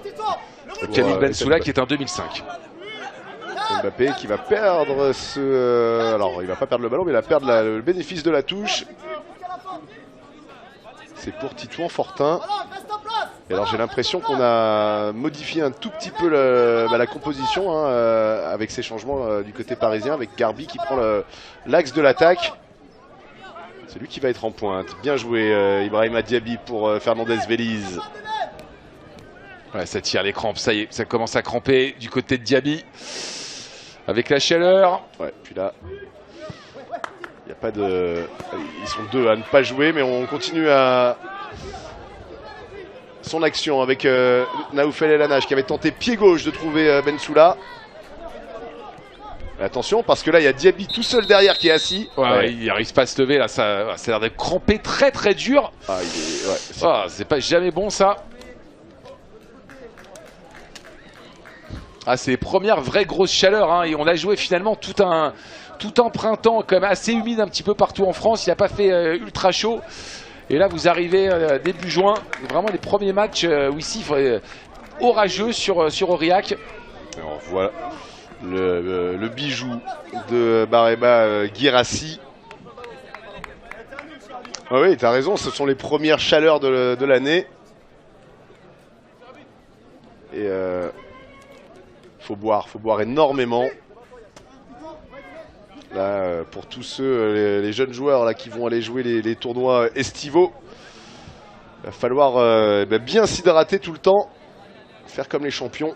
Camille Bensoula qui est un 2005. Mbappé qui va perdre alors il va pas perdre le ballon, mais il va perdre le bénéfice de la touche. C'est pour Titouan Fortin. Et alors j'ai l'impression qu'on a modifié un tout petit peu la composition hein, avec ces changements du côté parisien, avec Garbi qui prend l'axe de l'attaque. C'est lui qui va être en pointe. Bien joué Ibrahima Diaby pour Fernandez Veliz. Ouais, ça tire les crampes, ça y est, ça commence à cramper du côté de Diaby. Avec la chaleur. Ouais, puis là, il n'y a pas de... Ils sont deux à ne pas jouer, mais on continue à... Son action avec Naoufel El Hanach qui avait tenté pied gauche de trouver Bensoula. Attention, parce que là, il y a Diaby tout seul derrière qui est assis. Ouais. Il n'arrive pas à se lever, là, ça a l'air d'être crampé très dur. Ah, c'est pas jamais bon, ça. Ah, c'est les premières vraies grosses chaleurs, hein, et on a joué finalement tout un printemps quand même assez humide un petit peu partout en France. Il n'a pas fait ultra chaud. Et là, vous arrivez début juin, vraiment les premiers matchs où ici, orageux sur Aurillac. Alors, voilà le bijou de Bareba Guirassi. Ah oui, tu as raison, ce sont les premières chaleurs de l'année. Et faut boire énormément. Là, pour tous ceux, les jeunes joueurs là, qui vont aller jouer les tournois estivaux, il va falloir bien s'hydrater tout le temps, faire comme les champions.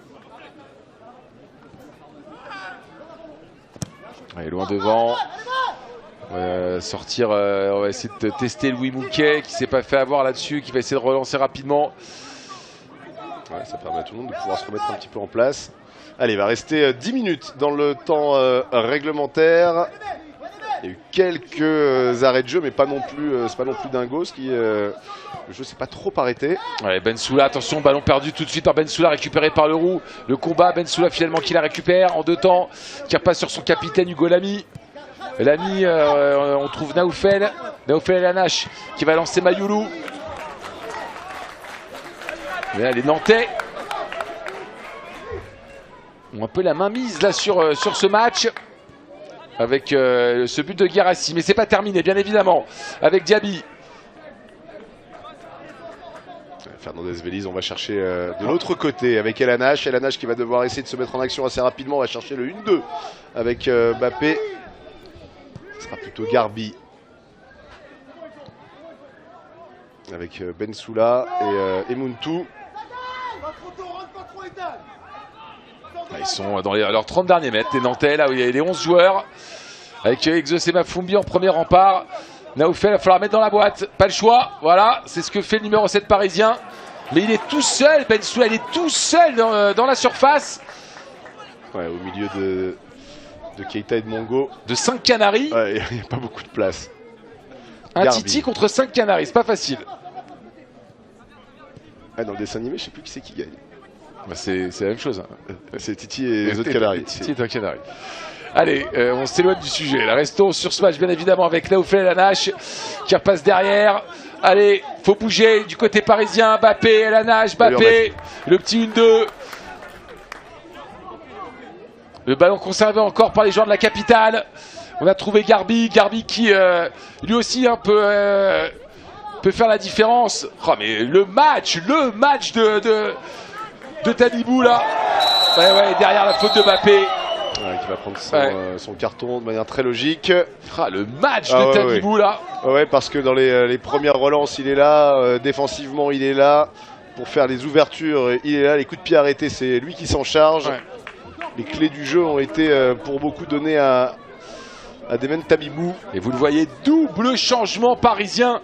Allez, loin devant. Sortir, on va essayer de tester Louis Mouquet qui s'est pas fait avoir là-dessus, qui va essayer de relancer rapidement. Ouais, ça permet à tout le monde de pouvoir se remettre un petit peu en place. Allez, il va rester 10 minutes dans le temps réglementaire. Il y a eu quelques arrêts de jeu, mais pas non plus, c'est pas non plus dingos. Le jeu s'est pas trop arrêté. Ouais, Bensoula, attention, ballon perdu tout de suite par Bensoula, récupéré par le roux. Le combat, Bensoula finalement qui la récupère en 2 temps, qui repasse sur son capitaine Hugo Lamy. Lamy, on trouve Naoufel El Hanach qui va lancer Mayulu. Et là, les Nantais ont un peu la main mise là sur ce match avec ce but de Guirassi, mais c'est pas terminé bien évidemment avec Diaby. Fernandez Veliz, on va chercher de l'autre côté avec El Hanach. El Hanach qui va devoir essayer de se mettre en action assez rapidement. On va chercher le 1-2 avec Mbappé. Ce sera plutôt Garbi avec Bensoula et Muntu. Ils sont dans leurs 30 derniers mètres, les Nantais, là où il y a les 11 joueurs. Avec Exosema Fumbi en premier rempart. Naoufel, il va falloir mettre dans la boîte. Pas le choix, voilà, c'est ce que fait le numéro 7 parisien. Mais il est tout seul, Bensoula, il est tout seul dans la surface. Ouais, au milieu de Keita et de Mongo. De 5 Canaries. Ouais, il n'y a pas beaucoup de place. Un Garbi. Titi contre 5 Canaries, c'est pas facile. Ah, dans le dessin animé, je sais plus qui c'est qui gagne. Bah c'est la même chose. Hein. C'est Titi et les autres Canaries. Titi est un Canari. Allez, on s'éloigne du sujet. Là, restons sur ce match, bien évidemment, avec Naoufel El Hanach qui repasse derrière. Allez, faut bouger du côté parisien. Mbappé, El Hanach, Mbappé. Le petit 1-2. Le ballon conservé encore par les joueurs de la capitale. On a trouvé Garbi qui lui aussi peut faire la différence. Oh, mais le match de Tabibou là. Ouais, derrière la faute de Mbappé. Ouais, qui va prendre son carton de manière très logique. Ah, le match de Tabibou là. Ouais, parce que dans les premières relances, il est là. Défensivement, il est là. Pour faire les ouvertures, il est là. Les coups de pied arrêtés, c'est lui qui s'en charge. Ouais. Les clés du jeu ont été pour beaucoup données à Demen Tabibou. Et vous le voyez, double changement parisien.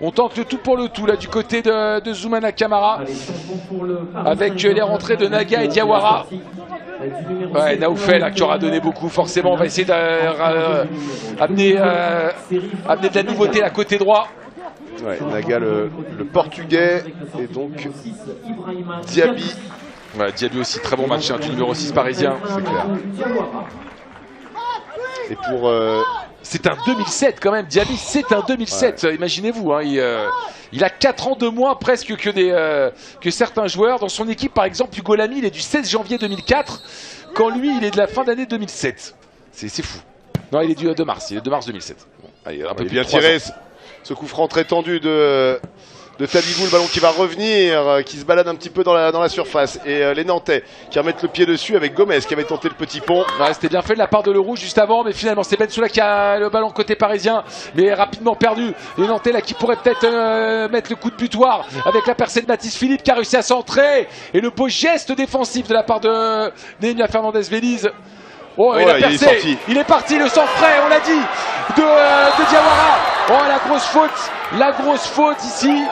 On tente le tout pour le tout là du côté de Zoumana Camara. Avec les rentrées de Naga et Diawara. Ouais, Naoufel qui aura donné beaucoup. Forcément, on va essayer d'amener de la nouveauté à côté droit. Ouais, Naga le portugais et donc Diaby. Ouais, Diaby aussi, très bon match du numéro 6 parisien. C'est clair. Et pour... C'est un 2007 quand même, Diaby, c'est un 2007, ouais. Imaginez-vous, hein, il a 4 ans de moins presque que certains joueurs. Dans son équipe, par exemple, Hugo Lamy, il est du 16 janvier 2004, quand lui, il est de la fin d'année 2007. C'est fou. Non, il est du 2 mars, il est de mars 2007. Bon, allez, un peu il est bien tiré, ce coup franc très tendu de Tabibou, le ballon qui va revenir, qui se balade un petit peu dans la surface. Et les Nantais qui remettent le pied dessus avec Gomez qui avait tenté le petit pont. Ouais, c'était bien fait de la part de Leroux juste avant, mais finalement c'est Bensoula qui a le ballon côté parisien, mais rapidement perdu. Les Nantais là qui pourraient peut-être mettre le coup de butoir avec la percée de Mathis Philippe qui a réussi à centrer. Et le beau geste défensif de la part de Nehemia Fernandez-Vélise. Oh, il a percé, il est parti, le sang frais, on l'a dit, de Diawara. Oh, la grosse faute ici.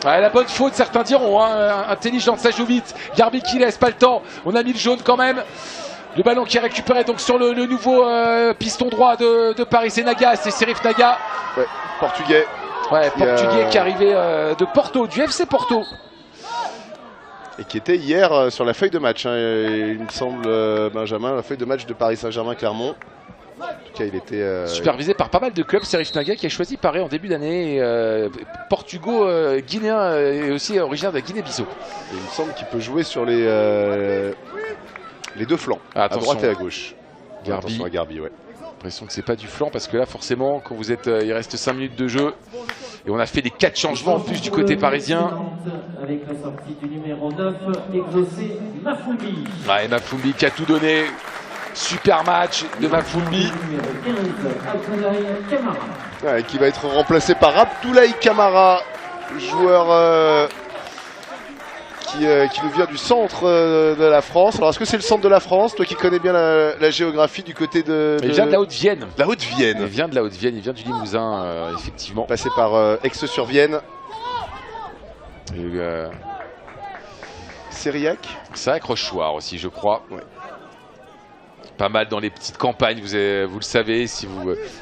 Ouais, la bonne faute, certains diront, hein, intelligent de Sajovic. Garbi qui laisse pas le temps, on a mis le jaune quand même. Le ballon qui est récupéré donc sur le nouveau piston droit de Paris, c'est Naga, c'est Serif Naga. Ouais, portugais. Ouais, portugais qui arrivait de Porto, du FC Porto. Et qui était hier sur la feuille de match, hein, il me semble, Benjamin, la feuille de match de Paris Saint-Germain-Clermont. En tout cas, il était supervisé par pas mal de clubs. Serif Naga qui a choisi Paris en début d'année, portugo-guinéen et aussi originaire de Guinée-Bissau. Il me semble qu'il peut jouer sur les deux flancs, à droite et à gauche. Garbi. Attention à Garbi, ouais. L'impression que c'est pas du flanc parce que là forcément quand vous êtes, il reste 5 minutes de jeu et on a fait des 4 changements en plus du côté parisien. Avec la sortie du numéro 9, exaucé Mafumbi. Ouais, Mafumbi qui a tout donné. Super match de Mafumbi. Ouais, qui va être remplacé par Abdoulaye Camara, joueur qui nous vient du centre de la France. Alors est-ce que c'est le centre de la France, toi qui connais bien la géographie du côté de... Il vient de la Haute-Vienne. La Haute-Vienne. Il vient de la Haute-Vienne, il vient du Limousin, effectivement. Passé par Aix-sur-Vienne. Sériac. Sériac Rochechouart aussi, je crois. Ouais. Pas mal dans les petites campagnes, vous le savez, si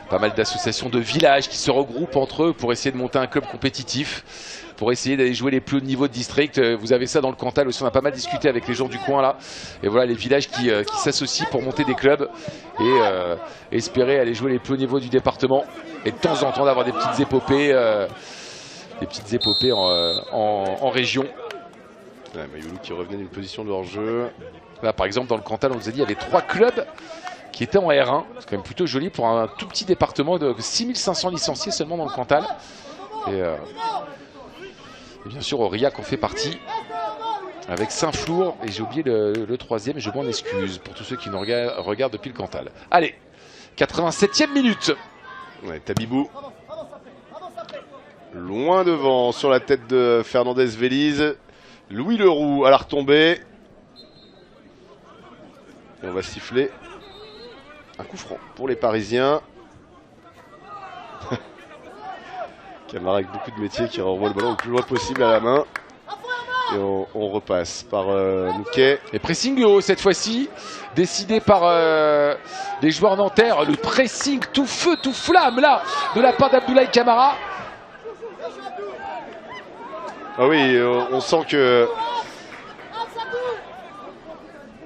pas mal d'associations de villages qui se regroupent entre eux pour essayer de monter un club compétitif, pour essayer d'aller jouer les plus hauts niveaux de district. Vous avez ça dans le Cantal aussi, on a pas mal discuté avec les gens du coin là. Et voilà les villages qui s'associent pour monter des clubs et espérer aller jouer les plus hauts niveaux du département. Et de temps en temps d'avoir des petites épopées en région. Ouais, Mayoulou qui revenait d'une position de hors-jeu. Là par exemple dans le Cantal on nous a dit il y avait 3 clubs qui étaient en R1. C'est quand même plutôt joli pour un tout petit département de 6500 licenciés seulement dans le Cantal. Et bien sûr Aurillac en fait partie. Avec Saint-Flour et j'ai oublié le troisième et je m'en excuse pour tous ceux qui nous regardent depuis le Cantal. Allez, 87e minute. Ouais, Tabibou. Loin devant sur la tête de Fernandez-Vélise. Louis Leroux à la retombée. Et on va siffler un coup franc pour les Parisiens. Camara avec beaucoup de métier qui renvoie le ballon le plus loin possible à la main. Et on repasse par Nouquet. Et pressing haut cette fois-ci, décidé par les joueurs nantais. Le pressing tout feu, tout flamme là, de la part d'Abdoulaye Camara. Ah oui, on sent que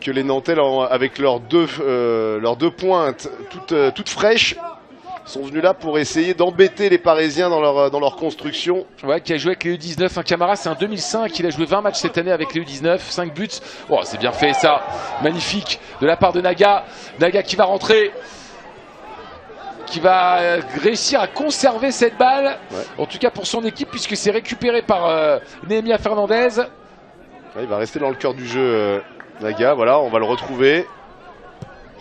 les Nantais, avec leurs deux pointes toutes fraîches, sont venus là pour essayer d'embêter les Parisiens dans leur construction. Ouais, qui a joué avec les U19. Un Camara, c'est un 2005. Il a joué 20 matchs cette année avec les U19. 5 buts. Oh, c'est bien fait ça. Magnifique de la part de Naga. Naga qui va rentrer. Qui va réussir à conserver cette balle. Ouais. En tout cas pour son équipe, puisque c'est récupéré par Nehemia Fernandez. Ouais, il va rester dans le cœur du jeu, Naga. Voilà, on va le retrouver.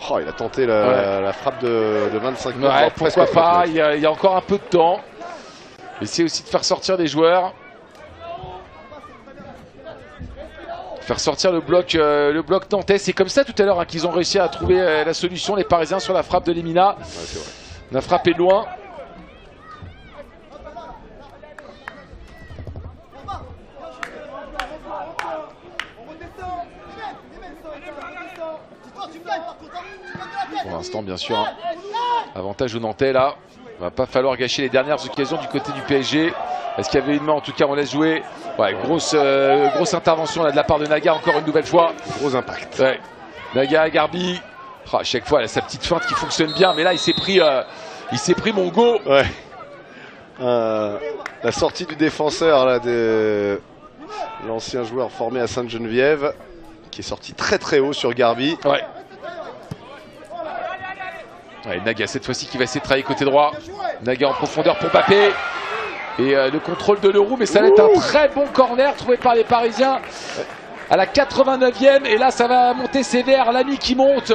Oh, il a tenté la frappe de 25 mètres. Ouais, pourquoi pas, il y a encore un peu de temps. Essayer aussi de faire sortir des joueurs. Faire sortir le bloc nantais. C'est comme ça tout à l'heure hein, qu'ils ont réussi à trouver la solution, les Parisiens, sur la frappe de Lemina. Ouais, c'est vrai. On a frappé de loin. Pour l'instant, bien sûr, hein. Avantage aux Nantais là. Il va pas falloir gâcher les dernières occasions du côté du PSG. Est-ce qu'il y avait une main? En tout cas, on laisse jouer. Ouais, grosse intervention là de la part de Naga encore une nouvelle fois. Gros impact. Ouais. Naga, Garbi. Oh, à chaque fois, elle a sa petite feinte qui fonctionne bien. Mais là, il s'est pris Mongo. Ouais. La sortie du défenseur là, de l'ancien joueur formé à Sainte-Geneviève, qui est sorti très très haut sur Garbi. Ouais. Ouais, Naga cette fois-ci qui va essayer de travailler côté droit. Naga en profondeur pour Mbappé. Et le contrôle de Leroux, mais ça va être un très bon corner trouvé par les Parisiens. À la 89e, et là ça va monter sévère. Lamy qui monte,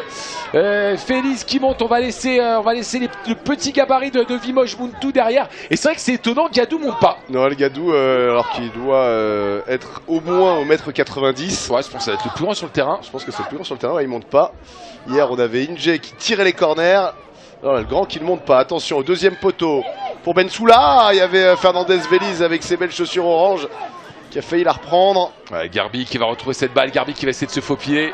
Félix qui monte. On va laisser le petit gabarit de Vimosh Muntu derrière. Et c'est vrai que c'est étonnant, Gadou monte pas. Non, le Gadou, alors qu'il doit être au moins au mètre 90. Ouais, je pense que ça va être le plus grand sur le terrain. Je pense que c'est le plus grand sur le terrain, ouais, il monte pas. Hier on avait Inge qui tirait les corners. Non, le grand qui ne monte pas. Attention au deuxième poteau pour Bensoula. Il y avait Fernandez Veliz avec ses belles chaussures orange qui a failli la reprendre. Ouais, Garbi qui va retrouver cette balle, Garbi qui va essayer de se faufiler.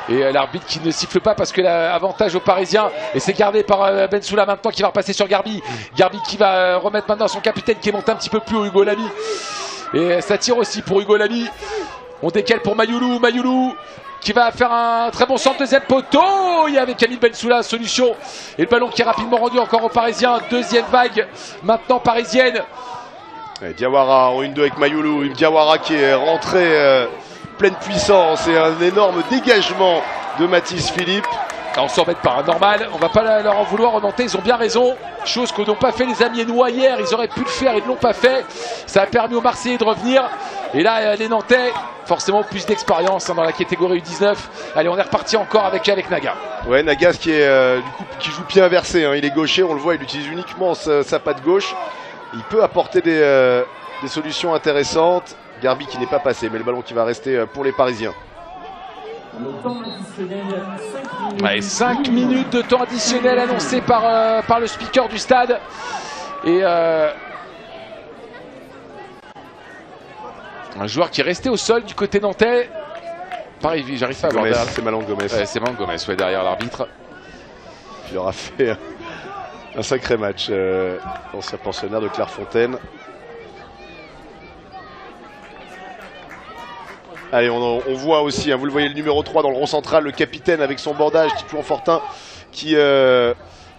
Et l'arbitre qui ne siffle pas parce que l'avantage aux Parisiens. Et c'est gardé par Bensoula maintenant qui va repasser sur Garbi. Garbi qui va remettre maintenant son capitaine qui est monté un petit peu plus haut, Hugo Lamy. Et ça tire aussi pour Hugo Lamy. On décale pour Mayoulou. Mayoulou qui va faire un très bon centre, deuxième poteau. Il y avait Camille Bensoula, solution. Et le ballon qui est rapidement rendu encore aux Parisiens. Deuxième vague maintenant parisienne. Et Diawara en 1-2 avec Mayoulou. Diawara qui est rentré pleine puissance et un énorme dégagement de Mathis Philippe. On s'en embête pas, normal, on va pas leur en vouloir aux Nantais, ils ont bien raison. Chose que n'ont pas fait les Amiénois hier, ils auraient pu le faire, ils ne l'ont pas fait. Ça a permis aux Marseillais de revenir. Et là, les Nantais, forcément plus d'expérience dans la catégorie U19. Allez, on est reparti encore avec Naga. Ouais, Naga qui est du coup qui joue pied inversé, hein. Il est gaucher, on le voit, il utilise uniquement sa patte gauche. Il peut apporter des solutions intéressantes. Garbi qui n'est pas passé, mais le ballon qui va rester pour les Parisiens. Le temps additionnel, 5 minutes. Ouais, 5 minutes de temps additionnel annoncé par le speaker du stade. Et un joueur qui est resté au sol du côté nantais. Pareil, j'arrive pas à voir. C'est Malang Gomez. Ouais, c'est Malang Gomez, ouais, derrière l'arbitre. Il aura fait un sacré match, ancien pensionnaire de Clairefontaine. Allez, on voit aussi, hein, vous le voyez, le numéro 3 dans le rond central, le capitaine avec son bordage, Titouan Fortin, qui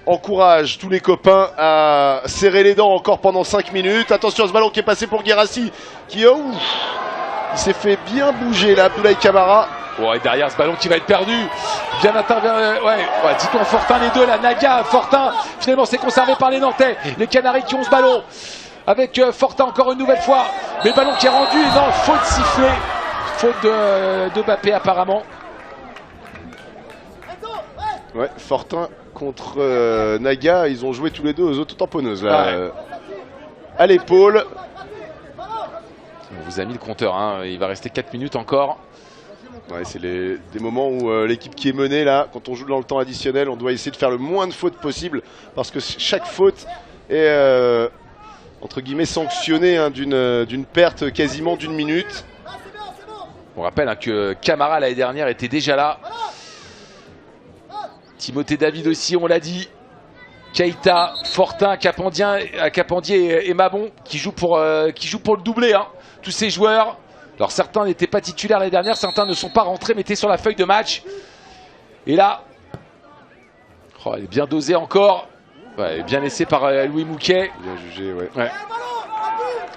encourage tous les copains à serrer les dents encore pendant 5 minutes. Attention à ce ballon qui est passé pour Guérassi, qui il s'est fait bien bouger là, Abdoulaye Camara. Ouais, derrière ce ballon qui va être perdu. Bien intervenu. Ouais, Titouan Fortin, les deux là, Naga, Fortin. Finalement, c'est conservé par les Nantais. Les Canaries qui ont ce ballon. Avec Fortin encore une nouvelle fois. Mais le ballon qui est rendu. Non, faute sifflée. Faute de Mbappé apparemment. Ouais, Fortin contre Naga. Ils ont joué tous les deux aux autotamponneuses là. Ouais. À l'épaule. On vous a mis le compteur, hein. Il va rester 4 minutes encore. Ouais, c'est des moments où l'équipe qui est menée là, quand on joue dans le temps additionnel, on doit essayer de faire le moins de fautes possible parce que chaque faute est entre guillemets sanctionnée, hein, d'une perte quasiment d'1 minute. On rappelle, hein, que Camara l'année dernière était déjà là. Timothée David aussi, on l'a dit. Keita, Fortin, Capandier et Mabon qui jouent pour le doublé, hein. Tous ces joueurs. Alors certains n'étaient pas titulaires l'année dernière, certains ne sont pas rentrés, mais étaient sur la feuille de match. Et là, oh, elle est bien dosée encore. Ouais, bien laissé par Louis Mouquet. Bien jugé, ouais.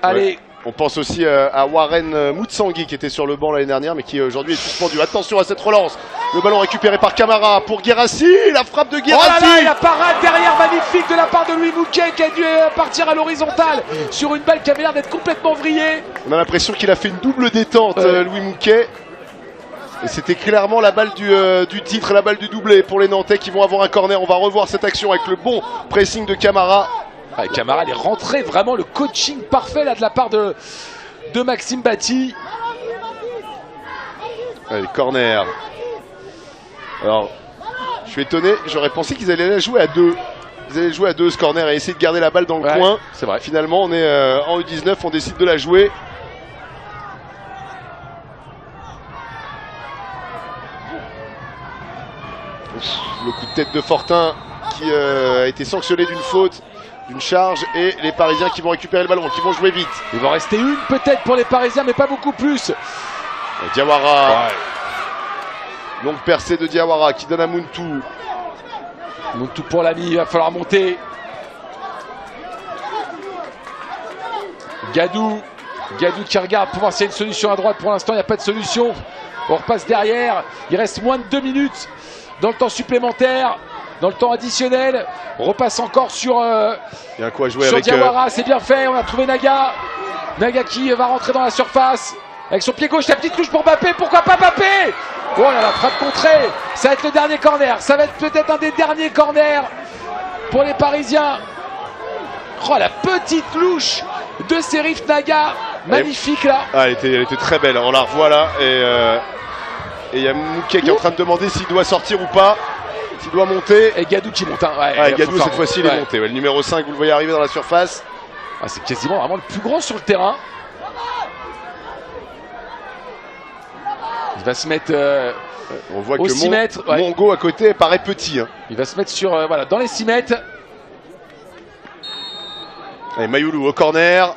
Allez. Ouais. On pense aussi à Warren Moutsangui qui était sur le banc l'année dernière mais qui aujourd'hui est suspendu. Attention à cette relance. Le ballon récupéré par Camara pour Guérassi. La frappe de Guérassi. Oh là là, la parade derrière magnifique de la part de Louis Mouquet qui a dû partir à l'horizontale sur une balle qui avait l'air d'être complètement vrillée. On a l'impression qu'il a fait une double détente, Louis Mouquet. Et c'était clairement la balle du titre, la balle du doublé pour les Nantais qui vont avoir un corner. On va revoir cette action avec le bon pressing de Camara. Camara, il est rentré, vraiment le coaching parfait là de la part de Maxime Batty. Allez, corner. Alors, je suis étonné, j'aurais pensé qu'ils allaient la jouer à deux. Ils allaient jouer à deux ce corner et essayer de garder la balle dans le coin. C'est vrai. Finalement, on est en U19, on décide de la jouer. Le coup de tête de Fortin qui a été sanctionné d'une faute, d'une charge, et les Parisiens qui vont récupérer le ballon, qui vont jouer vite. Il va en rester une peut-être pour les Parisiens, mais pas beaucoup plus. Et Diawara. Longue percée de Diawara qui donne à Muntu. Muntu pour l'ami, il va falloir monter. Gadou qui regarde pour voir s'il y a une solution à droite. Pour l'instant, il n'y a pas de solution. On repasse derrière. Il reste moins de 2 minutes dans le temps supplémentaire. Dans le temps additionnel, on repasse encore sur il y a quoi jouer avec Diawara, c'est bien fait, on a trouvé Naga. Naga qui va rentrer dans la surface. Avec son pied gauche, la petite touche pour Mbappé, pourquoi pas Mbappé? Oh là là, frappe contrée. Ça va être le dernier corner, ça va être peut-être un des derniers corners pour les Parisiens. Oh la petite louche de Serif Naga, magnifique là. Ah, elle était très belle, on la revoit là. Et il y a Mouquet qui est en train de demander s'il doit sortir ou pas. S'il doit monter. Et Gadou qui monte. Gadou cette fois-ci il est monté. Le numéro 5, vous le voyez arriver dans la surface. C'est quasiment vraiment le plus grand sur le terrain. Il va se mettre on voit aux que 6 mètres. Mongo à côté paraît petit. Il va se mettre sur dans les 6 mètres. Allez, Mayoulou au corner.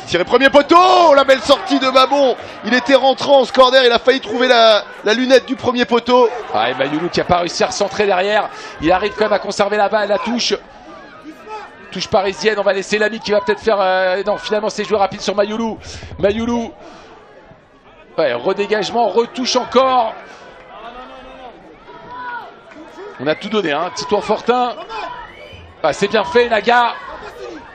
Tiré premier poteau, la belle sortie de Babon. Il était rentrant ce corner, il a failli trouver la lunette du premier poteau. Et Mayoulou qui n'a pas réussi à recentrer derrière. Il arrive quand même à conserver la balle, la touche. Touche parisienne, on va laisser l'ami qui va peut-être faire... non, finalement c'est joué rapide sur Mayoulou. Mayoulou. Redégagement, retouche encore. On a tout donné, Tito Fortin. C'est bien fait, Naga.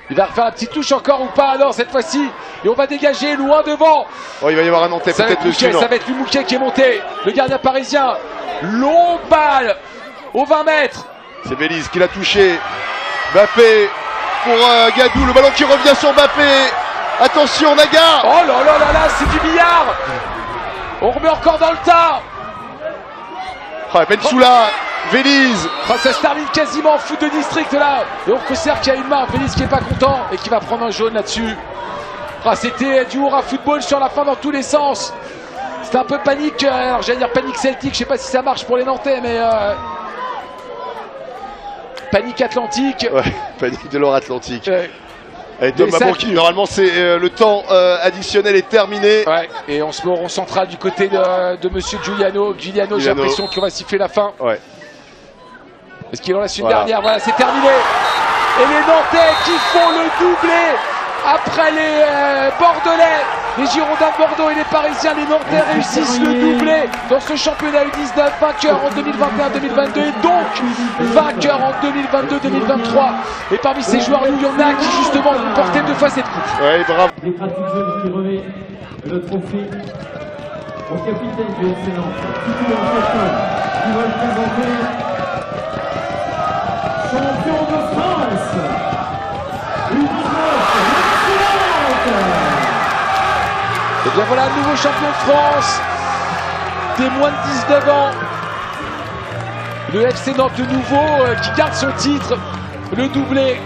Il va refaire la petite touche encore ou pas? Non, cette fois-ci. Et on va dégager loin devant. Oh, il va y avoir un Nantais peut-être dessus. Ça va être Mouquet qui est monté. Le gardien parisien. Longue balle aux 20 mètres. C'est Bélise qui l'a touché. Mbappé pour Gadou. Le ballon qui revient sur Mbappé. Attention, Naga. Oh là là là là, c'est du billard. On remet encore dans le tas. Bensoula. Vélise. Ça se termine quasiment en foot de district là. Et on considère qu'il y a une main. Vélise qui est pas content et qui va prendre un jaune là-dessus. C'était du hurrah football sur la fin dans tous les sens. C'était un peu panique. Alors j'allais dire panique celtique. Je sais pas si ça marche pour les Nantais, mais panique atlantique. Ouais, panique de l'Or-Atlantique. Et Tom Babon qui normalement c'est le temps additionnel est terminé. Et on se met au rond central du côté de monsieur Giuliano, j'ai l'impression qu'on va siffler la fin. Est-ce qu'il en reste une dernière? Voilà, c'est terminé. Et les Nantais qui font le doublé après les Bordelais, les Girondins de Bordeaux et les Parisiens. Les Nantais réussissent le doublé dans ce championnat U19, vainqueur en 2021-2022 et donc vainqueur en 2022-2023. Et parmi ces joueurs, il y en a qui justement vont porter 2 fois cette coupe. Ouais, bravo. Les pratiques jeunes qui remet le trophée au capitaine du FC Nantes, Tito Fortin, qui va le présenter. Champion de France, Et bien voilà, nouveau champion de France des moins de 19 ans. Le FC Nantes de nouveau qui garde son titre, le doublé